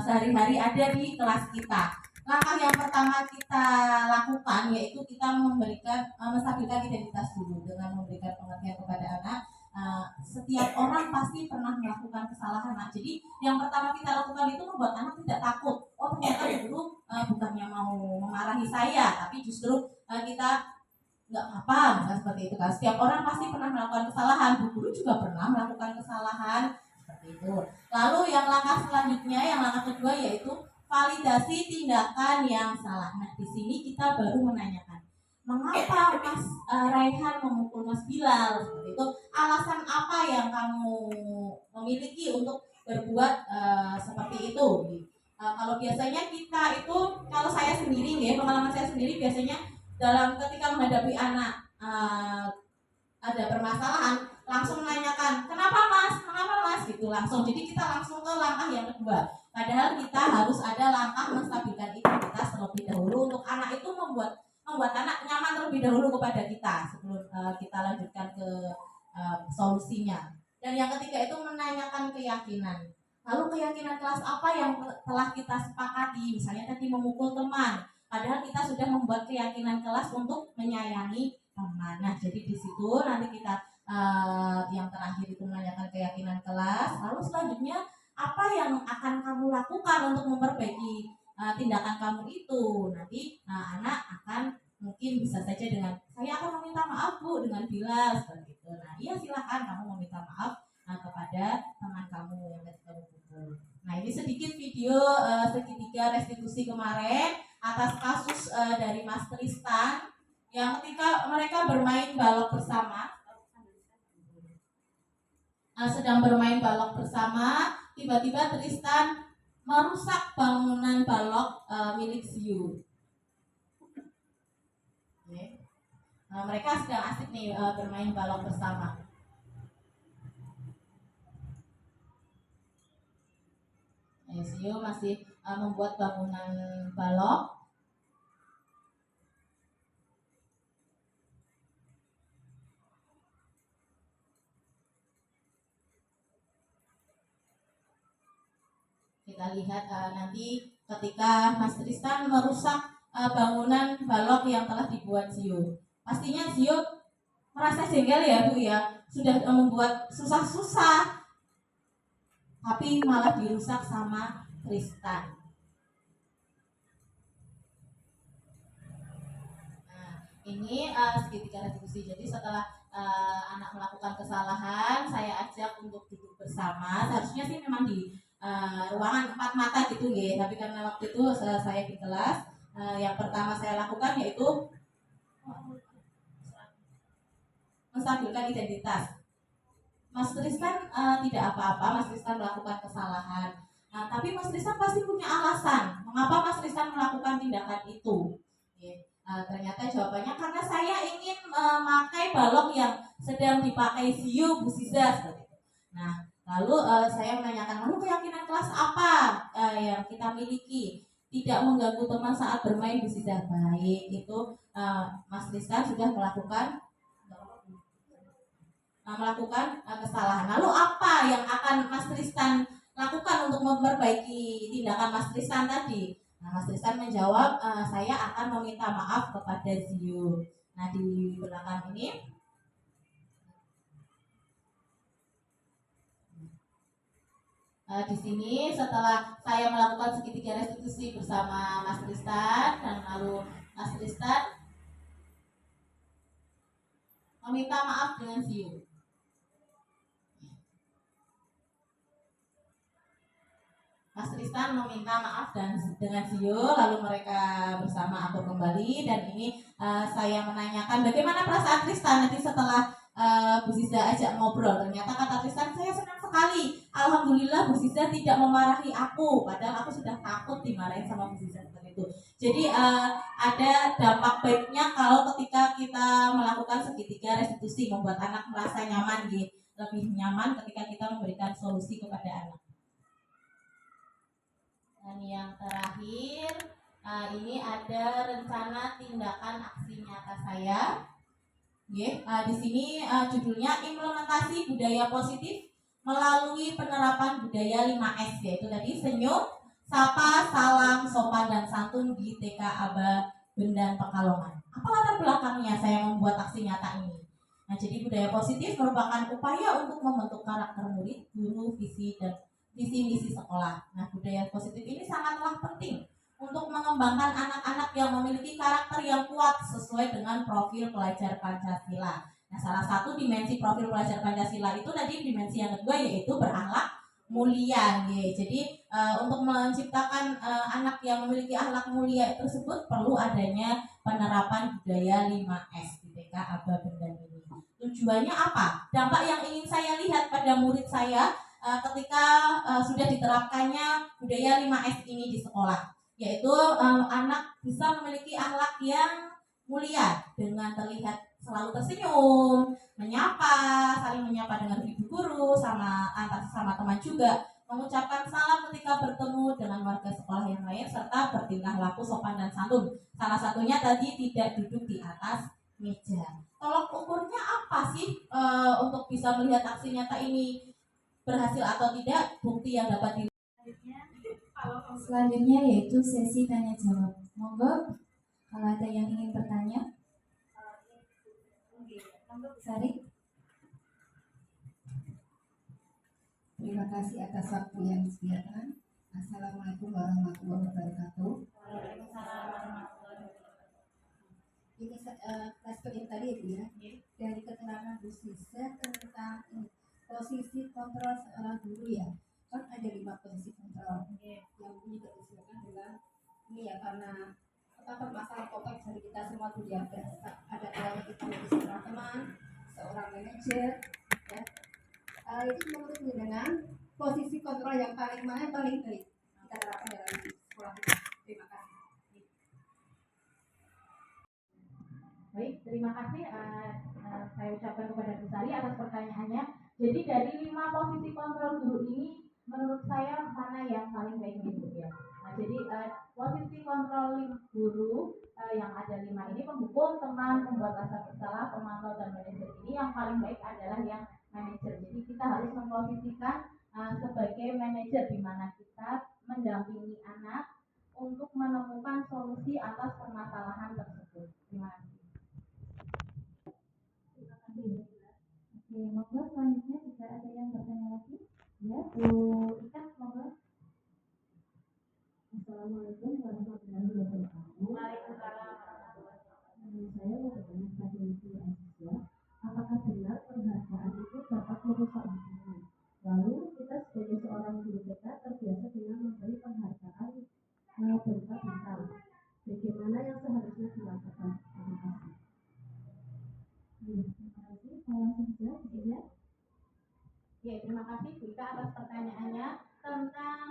sehari-hari ada di kelas kita. Langkah yang pertama kita lakukan yaitu kita memberikan menstabilkan identitas dulu dengan memberikan pengertian kepada anak. Setiap orang pasti pernah melakukan kesalahan. Nah, jadi yang pertama kita lakukan itu membuat anak tidak takut. Oh, ternyata guru bukannya mau memarahi saya, tapi justru kita nggak apa, misalnya seperti itu kan. Setiap orang pasti pernah melakukan kesalahan. Bu guru juga pernah melakukan kesalahan seperti itu. Lalu yang langkah selanjutnya, yang langkah kedua yaitu validasi tindakan yang salah. Nah, di sini kita baru menanyakan, mengapa Mas Raihan memukul Mas Bilal? Seperti itu. Alasan apa yang kamu memiliki untuk berbuat seperti itu? Kalau biasanya kita itu, kalau saya sendiri ya, pengalaman saya sendiri biasanya dalam ketika menghadapi anak ada permasalahan, langsung menanyakan, kenapa mas, gitu langsung. Jadi kita langsung ke langkah yang kedua. Padahal kita harus ada langkah menstabilkan identitas terlebih dahulu untuk anak itu membuat anak nyaman terlebih dahulu kepada kita sebelum kita lanjutkan ke solusinya. Dan yang ketiga itu menanyakan keyakinan. Lalu keyakinan kelas apa yang telah kita sepakati? Misalnya tadi memukul teman, padahal kita sudah membuat keyakinan kelas untuk menyayangi teman. Nah, jadi di situ nanti kita yang terakhir itu menanyakan keyakinan kelas. Lalu selanjutnya apa yang akan kamu lakukan untuk memperbaiki tindakan kamu itu? Nanti anak akan mungkin bisa saja dengan, saya akan meminta maaf Bu dengan Bilal seperti itu. Nah, iya silakan kamu meminta maaf kepada teman kamu yang tadi kamu pukul. Nah, ini sedikit video segitiga restitusi kemarin atas kasus dari Mas Tristan yang ketika mereka bermain balok bersama, sedang bermain balok bersama, tiba-tiba Tristan merusak bangunan balok milik Ziu. Mereka sedang asik nih bermain balok bersama. Ziu masih membuat bangunan balok. Kita lihat nanti ketika Mas Tristan merusak bangunan balok yang telah dibuat Zio. Pastinya Zio merasa jengkel ya Bu ya, sudah membuat susah-susah tapi malah dirusak sama Tristan. Nah, ini segitiga restitusi. Jadi setelah anak melakukan kesalahan, saya ajak untuk duduk bersama. Seharusnya sih memang di ruangan 4 mata gitu ya, tapi karena waktu itu saya di kelas, yang pertama saya lakukan yaitu menstabilkan identitas. Mas Tristan tidak apa-apa, Mas Tristan melakukan kesalahan. Tapi Mas Tristan pasti punya alasan mengapa Mas Tristan melakukan tindakan itu. Ternyata jawabannya karena saya ingin memakai balok yang sedang dipakai Ziu Bu Siza seperti itu. Nah, lalu saya menanyakan, lalu keyakinan kelas apa yang kita miliki? Tidak mengganggu teman saat bermain Bu Siza. Baik, itu Mas Tristan sudah melakukan kesalahan. Lalu apa yang akan Mas Tristan lakukan untuk memperbaiki tindakan Mas Tristan tadi? Nah, Mas Tristan menjawab, saya akan meminta maaf kepada Ziu. Nah, di belakang ini di sini setelah saya melakukan segitiga restitusi bersama Mas Tristan, dan lalu Mas Tristan meminta maaf dengan Ziu. Mas Tristan meminta maaf dengan Ziu, lalu mereka bersama akur kembali. Dan ini saya menanyakan bagaimana perasaan Tristan nanti setelah Bu Ziza ajak ngobrol. Ternyata kata Tristan, saya senang sekali. Alhamdulillah Bu Ziza tidak memarahi aku, padahal aku sudah takut dimarahin sama Bu Ziza seperti itu. Jadi ada dampak baiknya kalau ketika kita melakukan segitiga restitusi, membuat anak merasa nyaman, lebih nyaman ketika kita memberikan solusi kepada anak. Dan yang terakhir Ini ada rencana tindakan aksi nyata saya. Di sini judulnya implementasi budaya positif melalui penerapan budaya 5S, yaitu tadi senyum, sapa, salam, sopan dan santun di TK Aba Bendan Pekalongan. Apa latar belakangnya saya membuat aksi nyata ini? Nah, jadi budaya positif merupakan upaya untuk membentuk karakter murid, guru, visi misi sekolah. Nah, budaya positif ini sangatlah penting untuk mengembangkan anak-anak yang memiliki karakter yang kuat sesuai dengan profil pelajar Pancasila. Nah, salah satu dimensi profil pelajar Pancasila itu tadi dimensi yang kedua yaitu berakhlak mulia. Jadi untuk menciptakan anak yang memiliki akhlak mulia tersebut perlu adanya penerapan budaya 5S di TK Aba Bendan ini. Tujuannya apa? Dampak yang ingin saya lihat pada murid saya ketika sudah diterapkannya budaya 5S ini di sekolah, yaitu anak bisa memiliki akhlak yang mulia dengan terlihat selalu tersenyum, saling menyapa dengan ibu guru, sama teman juga, mengucapkan salam ketika bertemu dengan warga sekolah yang lain, serta bertingkah laku sopan dan santun. Salah satunya tadi tidak duduk di atas meja. Tolok ukurnya apa sih untuk bisa melihat aksi nyata ini berhasil atau tidak? Bukti yang dapat Selanjutnya yaitu sesi tanya jawab. Monggo kalau ada yang ingin bertanya. Sari. Terima kasih atas waktu yang disediakan. Assalamualaikum warahmatullahi wabarakatuh. Ini respon yang tadi ya Bu ya. Dari keterangan Bu Sisa tentang posisi kontrol seorang guru ya. Kan ada 5 posisi kontrol. Yang ini juga disilakan dengan ini ya, karena masalah kompleks dari kita semua tuh ya, ada kalanya kita menjadi seorang teman, seorang manajer ya. Itu menurut dengan posisi kontrol yang paling baik kita terapkan dalam sekolah kita. Terima kasih. Baik, terima kasih saya ucapkan kepada Bu Sari atas pertanyaannya. Jadi dari 5 posisi kontrol guru ini, menurut saya mana yang paling baik Bu ya? Nah, jadi posisi kontrol guru yang ada 5 ini, pemukul, teman, membuat rasa bersalah, pemantau, dan manajer ini yang paling baik adalah yang manajer. Jadi kita harus memposisikan sebagai manajer, di mana kita mendampingi anak untuk menemukan solusi atas permasalahan tersebut. Terima kasih. Oke, monggo selanjutnya jika ada yang bertanya lagi. Ya, Bu Ika, monggo. Assalamualaikum warahmatullahi wabarakatuh. Waalaikumsalam. Saya mau bertanya kepada Ibu Aziza, apakah benar penghargaan itu dapat merusak hubungan? Lalu kita sebagai seorang guru TK terbiasa dengan memberi penghargaan berupa bintang. Bagaimana yang seharusnya dilakukan? Terima kasih. Terima kasih. Saya langsung saja, ya. Ya, terima kasih Bu Ika atas pertanyaannya tentang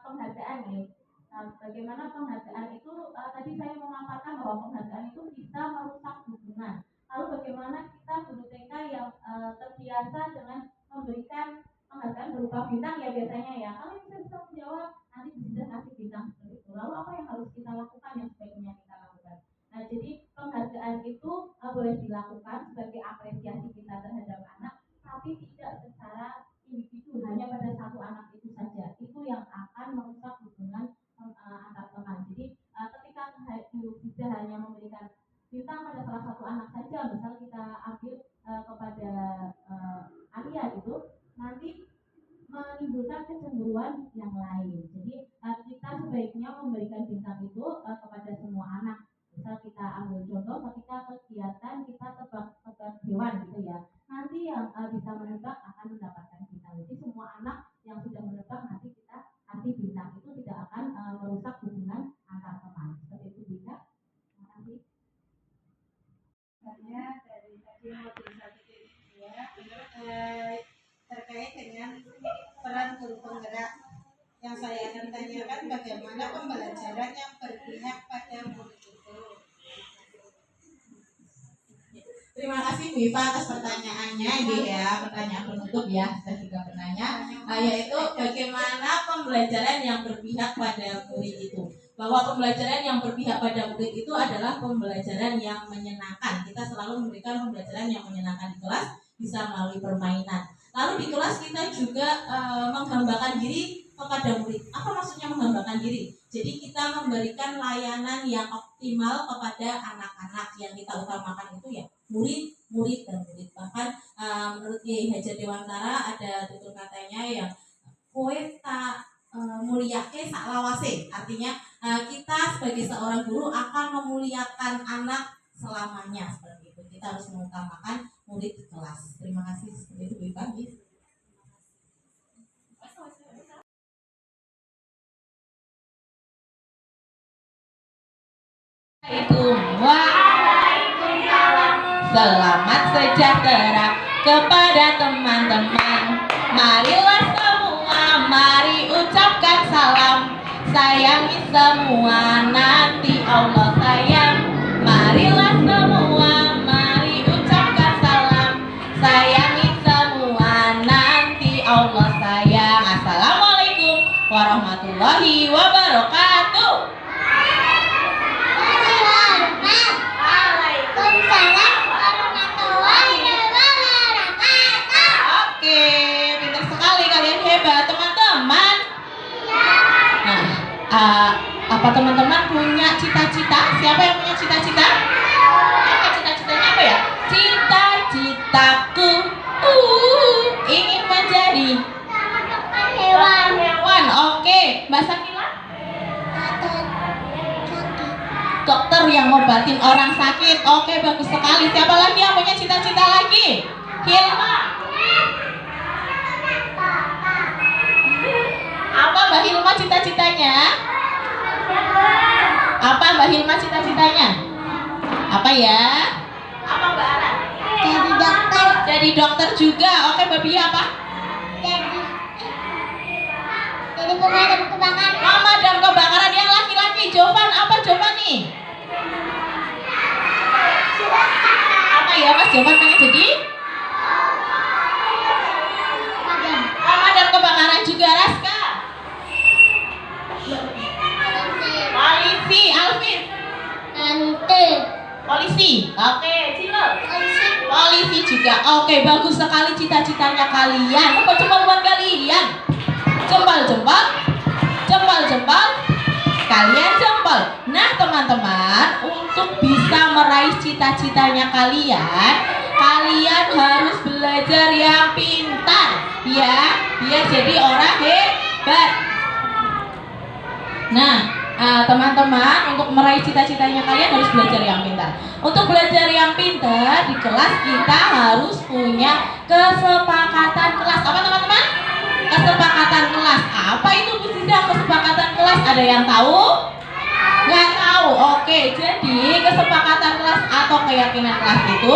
penghargaan ya. Bagaimana penghargaan itu tadi saya memaparkan bahwa penghargaan itu bisa merusak hubungan. Lalu bagaimana kita guru TK yang terbiasa dengan memberikan penghargaan berupa bintang ya biasanya ya. Kalau bisa menjawab nanti bisa kasih bintang seperti itu. Lalu apa yang harus kita lakukan yang sebaiknya kita lakukan? Nah, jadi penghargaan itu boleh dilakukan sebagai apresiasi kita terhadap anak, tapi tidak secara individu, hanya pada satu anak itu saja. Itu yang akan merusak hubungan antar teman. Jadi ketika bisa hanya memberikan bintang pada salah satu anak saja, misal kita ambil kepada Alia gitu, nanti menimbulkan kecemburuan yang lain. Jadi kita sebaiknya memberikan bintang itu kepada semua anak. Misal kita ambil contoh ketika kegiatan kita tebak hewan gitu ya, nanti yang bisa menebak akan mendapatkan bintang. Jadi semua anak yang sudah menebak nanti kita kasih bintang, itu tidak akan merusak hubungan antar teman. Seperti itu bisa. Terima kasih. Saya dari tadi modul 1.2 terkait dengan peran guru penggerak. Yang saya akan tanyakan bagaimana pembelajaran yang berpihak pada murid itu. Terima kasih Bu Iva atas pertanyaannya ya, pertanyaan penutup ya. Saya juga bertanya, yaitu bagaimana pembelajaran yang berpihak pada murid itu. bahwa pembelajaran yang berpihak pada murid itu adalah pembelajaran yang menyenangkan. Kita selalu memberikan pembelajaran yang menyenangkan di kelas, bisa melalui permainan. Lalu di kelas kita juga menghambakan diri kepada murid. Apa maksudnya menghambakan diri? Jadi kita memberikan layanan yang optimal kepada anak-anak. Yang kita utamakan itu ya murid dan murid. Bahkan menurut Kiai Hajar Dewantara ada tutur katanya yang kowe tak mulyake sak lawase. Artinya kita sebagai seorang guru akan memuliakan anak selamanya, seperti itu. Kita harus mengutamakan murid di kelas. Terima kasih. Seperti itu Bu Ipa. Waalaikumsalam. Selamat sejahtera kepada teman-teman. Marilah semua, mari ucapkan salam. Sayangi semua, nanti Allah sayang. Marilah semua, mari ucapkan salam. Sayangi semua, nanti Allah sayang. Assalamualaikum warahmatullahi wabarakatuh. Waalaikumsalam warahmatullahi wabarakatuh. Oke, pintar sekali kalian, hebat teman-teman. Nah, apa teman-teman punya cita-cita? Siapa yang punya cita-cita? Cita-citanya apa ya? Cita-citaku ingin menjadi hewan. Oke, Mbak Sakila? Dokter yang ngobatin orang sakit. Oke, bagus sekali. Siapa lagi yang punya cita-cita lagi? Hilma. Apa Mbak Hilma cita-citanya? Apa Mbak Hilma cita-citanya? Apa ya? Apa Mbak Ara? Jadi dokter. Jadi dokter juga. Oke, Mbak Bia apa? Jadi pemadam kebakaran. Pemadam kebakaran yang laki-laki. Jovan, apa Jovan nih? Apa ya Mas Jovan pengen jadi? Pemadam kebakaran juga. Raska? Polisi. Alvin? Polisi. Oke, Cilo? Polisi juga. Oke, bagus sekali cita-citanya kalian. Apa cuma buat kalian? Jempol-jempol. Jempol-jempol. Kalian jempol. Nah teman-teman, untuk bisa meraih cita-citanya kalian harus belajar yang pintar, ya, biar jadi orang hebat. Nah, teman-teman, untuk meraih cita-citanya kalian harus belajar yang pintar. Untuk belajar yang pintar di kelas kita harus punya kesepakatan kelas. Apa teman-teman? Kesepakatan kelas. Apa itu Bu Siza, kesepakatan kelas? Ada yang tahu? Nggak tahu. Oke, jadi kesepakatan kelas atau keyakinan kelas itu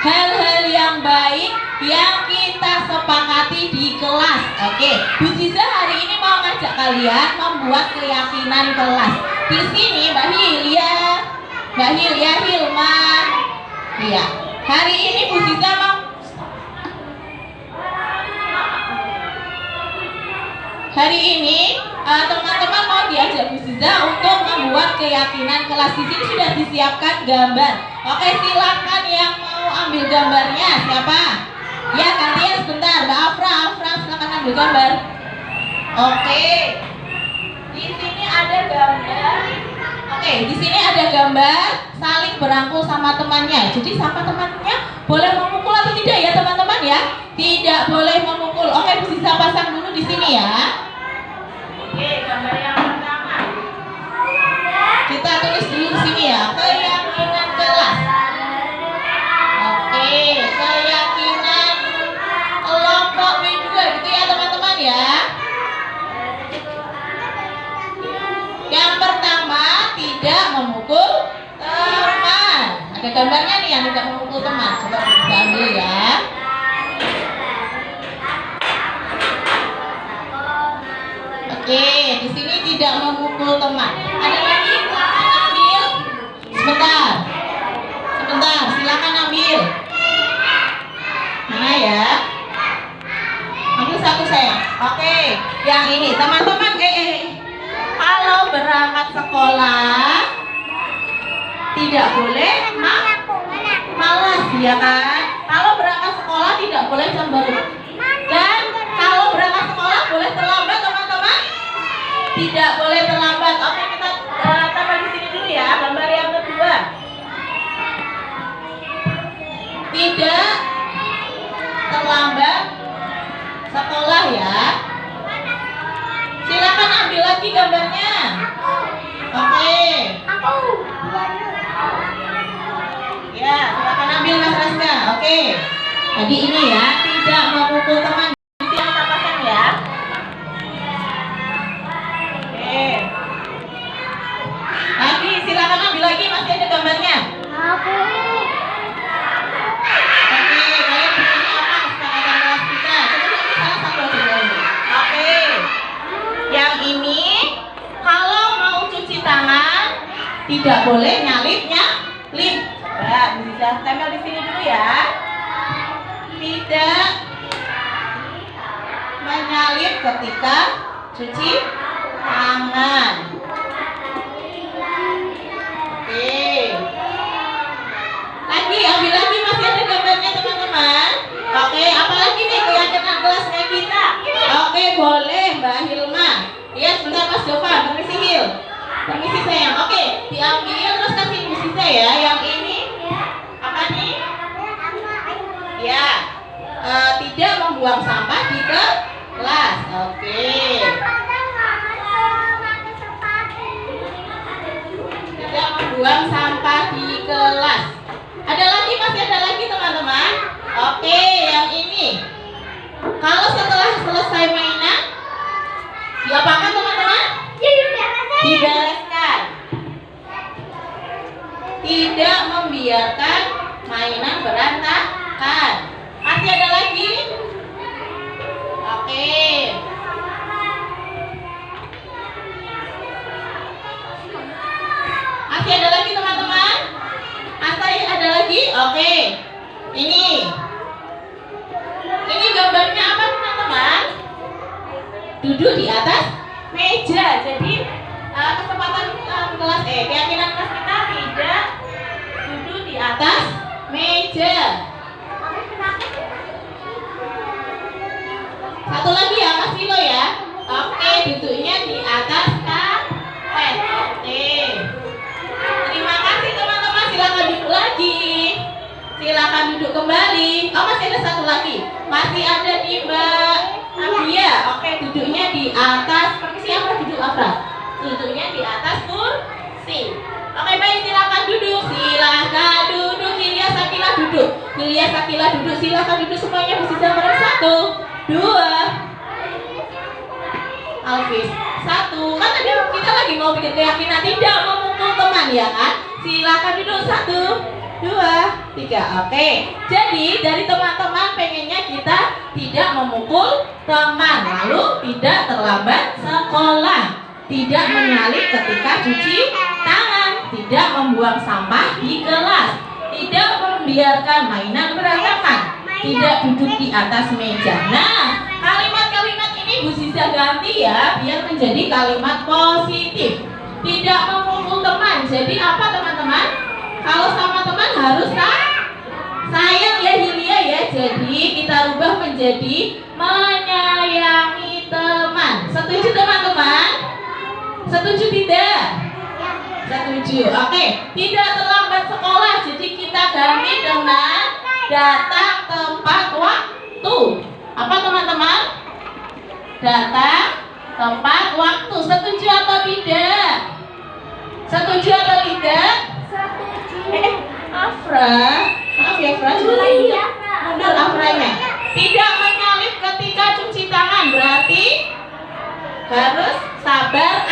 hal-hal yang baik yang kita sepakati di kelas. Oke, Bu Siza hari ini mau ngajak kalian membuat keyakinan kelas. Di sini Mbak Hilya, Hilma. Iya. Hari ini Bu Siza mau teman-teman mau diajak Bu Siza untuk membuat keyakinan kelas. Di sini sudah disiapkan gambar. Oke, silakan yang mau ambil gambarnya. Siapa? Ya, kalian sebentar. Mbak Afra silakan ambil gambar. Oke. Di sini ada gambar. Oke, di sini ada gambar saling berangkul sama temannya. Jadi sama temannya boleh memukul atau tidak ya teman-teman ya? Tidak boleh memukul. Oke, Bu Siza pasang dulu di sini ya. Oke, gambar yang pertama. Kita tulis dulu di sini ya. Keyakinan kelas. Oke, keyakinan kelompok B2 gitu ya teman-teman ya. Yang pertama, tidak memukul teman. Ada gambarnya nih yang tidak memukul teman. Coba kita ambil ya. Oke, di sini tidak memukul teman. Ada lagi? Silakan ambil. Sebentar, silakan ambil. Mana ya? Ambil satu saya. Oke, yang ini teman-teman. Kalau berangkat sekolah tidak boleh malas, ya kan? Kalau berangkat sekolah tidak boleh cemberut. Dan kalau berangkat sekolah boleh terlambat, teman-teman? Tidak boleh terlambat. Oke, kita tambah di sini dulu ya, gambar yang kedua. Tidak terlambat sekolah ya. Silakan ambil lagi gambarnya. Oke. Ya, silakan ambil Mas Raska. Oke. Jadi ini ya, tidak memukul teman. Itu yang kita pasang ya. Oke. Lagi, silakan ambil lagi, masih ada gambarnya. Oke, kalian bikinnya apa kesepakatan kelas kita? Coba salah satu aja dulu. Oke. Yang ini kalau mau cuci tangan tidak boleh nyalipnya lip. Ya, bisa tempel di sini dulu ya. Tidak menyalip ketika cuci tangan. Oke. Lagi, ambil lagi, masih ada gambarnya teman-teman. Oke, apalagi nih keyakinan kelasnya kita. Oke, boleh Mbak Hilma. Iya, sebentar Mas Jovan, permisi Hil. Permisi sayang. Oke, diambil terus kasih Bu Sisa ya. Yang ini apa nih? Ya, tidak membuang sampah di kelas. Oke. Tidak membuang sampah di kelas. Ada lagi, masih ada lagi teman-teman. Oke, yang ini. Kalau setelah selesai mainan, diapakan teman-teman? Dibereskan. Tidak membiarkan mainan berantakan. Masih ada lagi? Oke. Masih ada lagi teman-teman? Masih ada lagi? Oke. Ini gambarnya apa teman-teman? Duduk di atas meja. Jadi kesempatan kelas keyakinan kelas kita tidak duduk di atas meja. Satu lagi ya Mas Vilo ya. Oke, duduknya di atas karpet. Oke. Terima kasih teman-teman, silakan duduk lagi. Silakan duduk kembali. Oh, masih ada satu lagi. Masih ada di Mbak Abia. Oke, duduknya di atas. Permisi Afra, duduk Afra. Duduknya di atas kursi. Oke, baik, silakan duduk. Silakan duduk. Hilya Sakila duduk. Hilya Sakila duduk. Silakan duduk semuanya. Bersisa bareng. 1, 2. Alvis 1. Kan tadi kita lagi mau bikin keyakinan tidak memukul teman ya kan? Silakan duduk. 1, 2, 3. Oke. Jadi dari teman-teman pengennya kita tidak memukul teman, lalu tidak terlambat sekolah, tidak menyalip ketika cuci tangan, tidak membuang sampah di kelas, tidak membiarkan mainan berantakan, tidak duduk di atas meja. Nah, kalimat-kalimat ini Bu Siza ganti ya biar menjadi kalimat positif. Tidak memukul teman. Jadi apa teman-teman? Kalau sama teman harus sayang ya Hilya ya. Jadi kita rubah menjadi menyayangi teman. Setuju teman-teman? Setuju tidak? Setuju. Oke. Tidak terlambat sekolah. Jadi kita ganti dengan datang tempat waktu. Apa teman-teman? Datang tempat waktu. Setuju atau tidak? Setuju atau tidak? Afra, maaf ya Afra, mundur Afranya. Tidak menyalip ketika cuci tangan, berarti harus sabar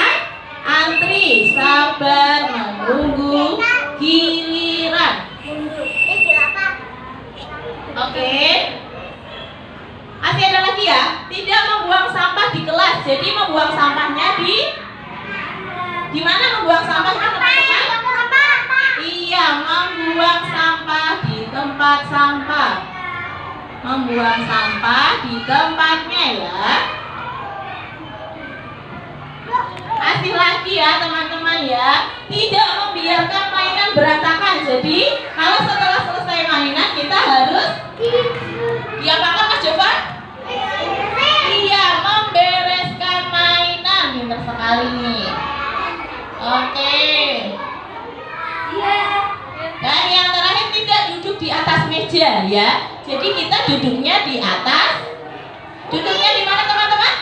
antri, sabar menunggu giliran. Oke. Masih ada lagi ya? Tidak membuang sampah di kelas. Jadi membuang sampahnya di mana membuang sampahnya teman-teman? Iya, membuang sampah di tempat sampah. Membuang sampah di tempatnya ya. kasih lagi ya teman-teman ya. Tidak membiarkan mainan berantakan. Jadi kalau setelah selesai mainan kita harus diapakan Mas Jovan? Iya, membereskan mainan. Pintar sekali nih. Oke. Dan yang terakhir tidak duduk di atas meja ya. Jadi kita duduknya di atas. Duduknya di mana teman-teman?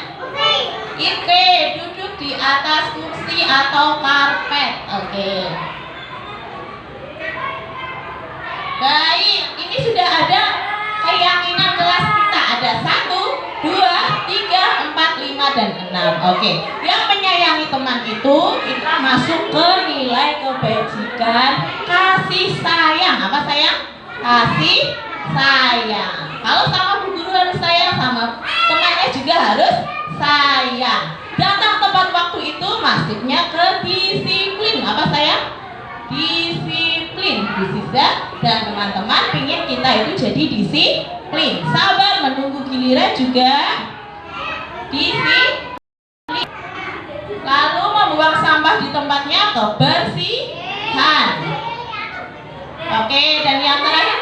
Oke, duduk di atas kursi atau karpet. Oke. Baik, ini sudah ada keyakinan kelas kita. Ada 1, 2, 3, 4, 5, dan 6. Oke. Yang menyayangi teman itu kita masuk ke nilai kebajikan kasih sayang. Apa sayang? Kasih sayang. Kalau sama bu guru harus sayang, sama temannya juga harus sayang. Datang tepat waktu itu masuknya ke disiplin. Apa sayang? Disiplin. Dan teman-teman pingin kita itu jadi disiplin. Sabar menunggu giliran juga disiplin. Lalu membuang sampah di tempatnya, kebersihan. Oke, dan yang terakhir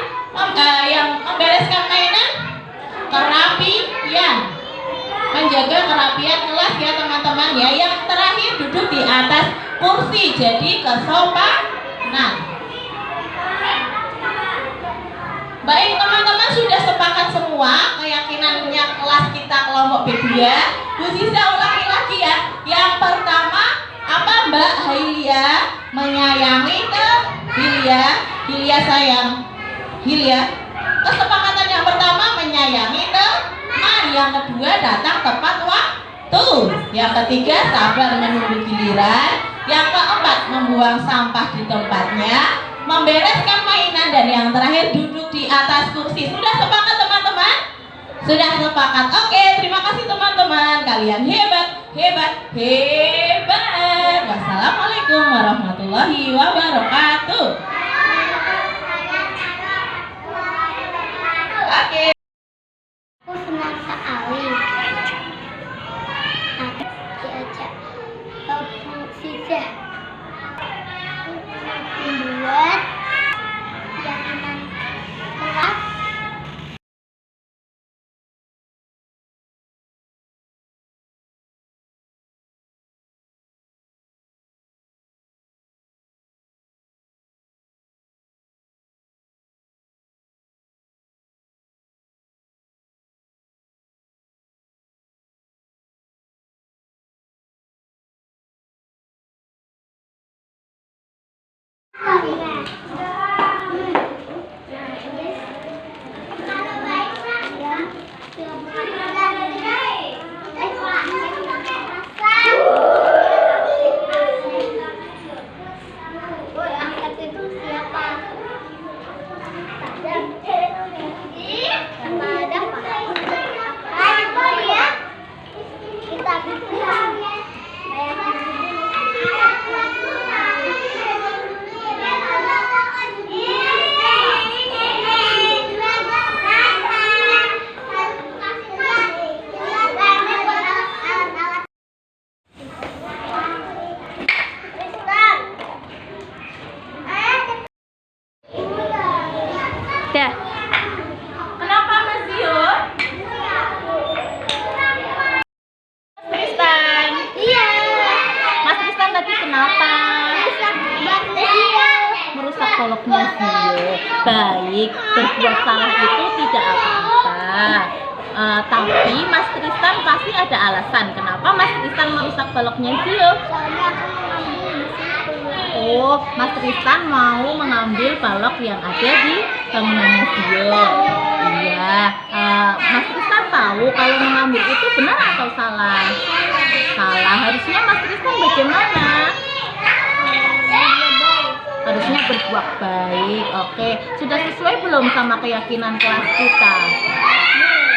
yang membereskan mainan, kerapian. Menjaga kerapian kelas ya teman-teman ya. Yang terakhir duduk di atas kursi, jadi kesopanan. Baik teman-teman, sudah sepakat semua keyakinannya kelas kita kelompok B2. Bu Sisa ulangi lagi ya. Yang pertama apa Mbak Hilia? Menyayangi Hilia. Hilia sayang Hilia. Kesepakatan yang pertama menyayangi teman. Yang kedua datang tepat waktu. Yang ketiga sabar menunggu giliran. Yang keempat membuang sampah di tempatnya, membereskan mainan, dan yang terakhir duduk di atas kursi. Sudah sepakat teman-teman? Sudah sepakat. Oke, terima kasih teman-teman. Kalian hebat, hebat, hebat. Wassalamualaikum warahmatullahi wabarakatuh. Oke. Aku senang sekali diajak Bu Sisa membuat keyakinan kelas. Dah. Kenapa Mas Dio? Tristan. Iya. Mas Tristan tadi kenapa? Merusak koloknya Zio. Baik, berbuat salah itu tidak apa-apa. Tapi Mas Tristan pasti ada alasan kenapa Mas Tristan merusak baloknya Zio. Oh, Mas Tristan mau mengambil balok yang ada di bangunannya Zio. Iya, Mas Tristan tahu kalau mengambil itu benar atau salah? Salah. Harusnya Mas Tristan bagaimana? Harusnya berbuat baik. Oke, sudah sesuai belum sama keyakinan kelas kita?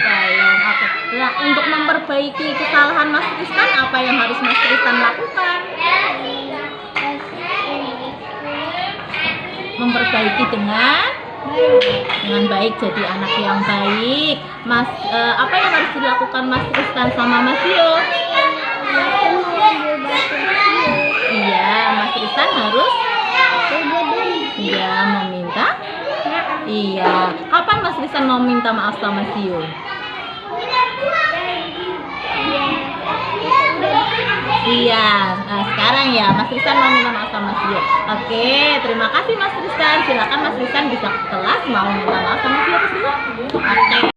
Belum. Oke. Nah, untuk memperbaiki kesalahan Mas Tristan, apa yang harus Mas Tristan lakukan? Memperbaiki dengan baik, jadi anak yang baik. Mas, apa yang harus dilakukan Mas Tristan sama Mas Dio? Iya, Mas Rizan harus meminta. Iya. Kapan Mas Rizan mau minta maaf sama Sio? Iya, nah sekarang ya Mas Rizan mau minta maaf sama Sio. Oke, terima kasih Mas Rizan. Silakan Mas Rizan bisa ke kelas mau minta maaf sama Sio. Oke.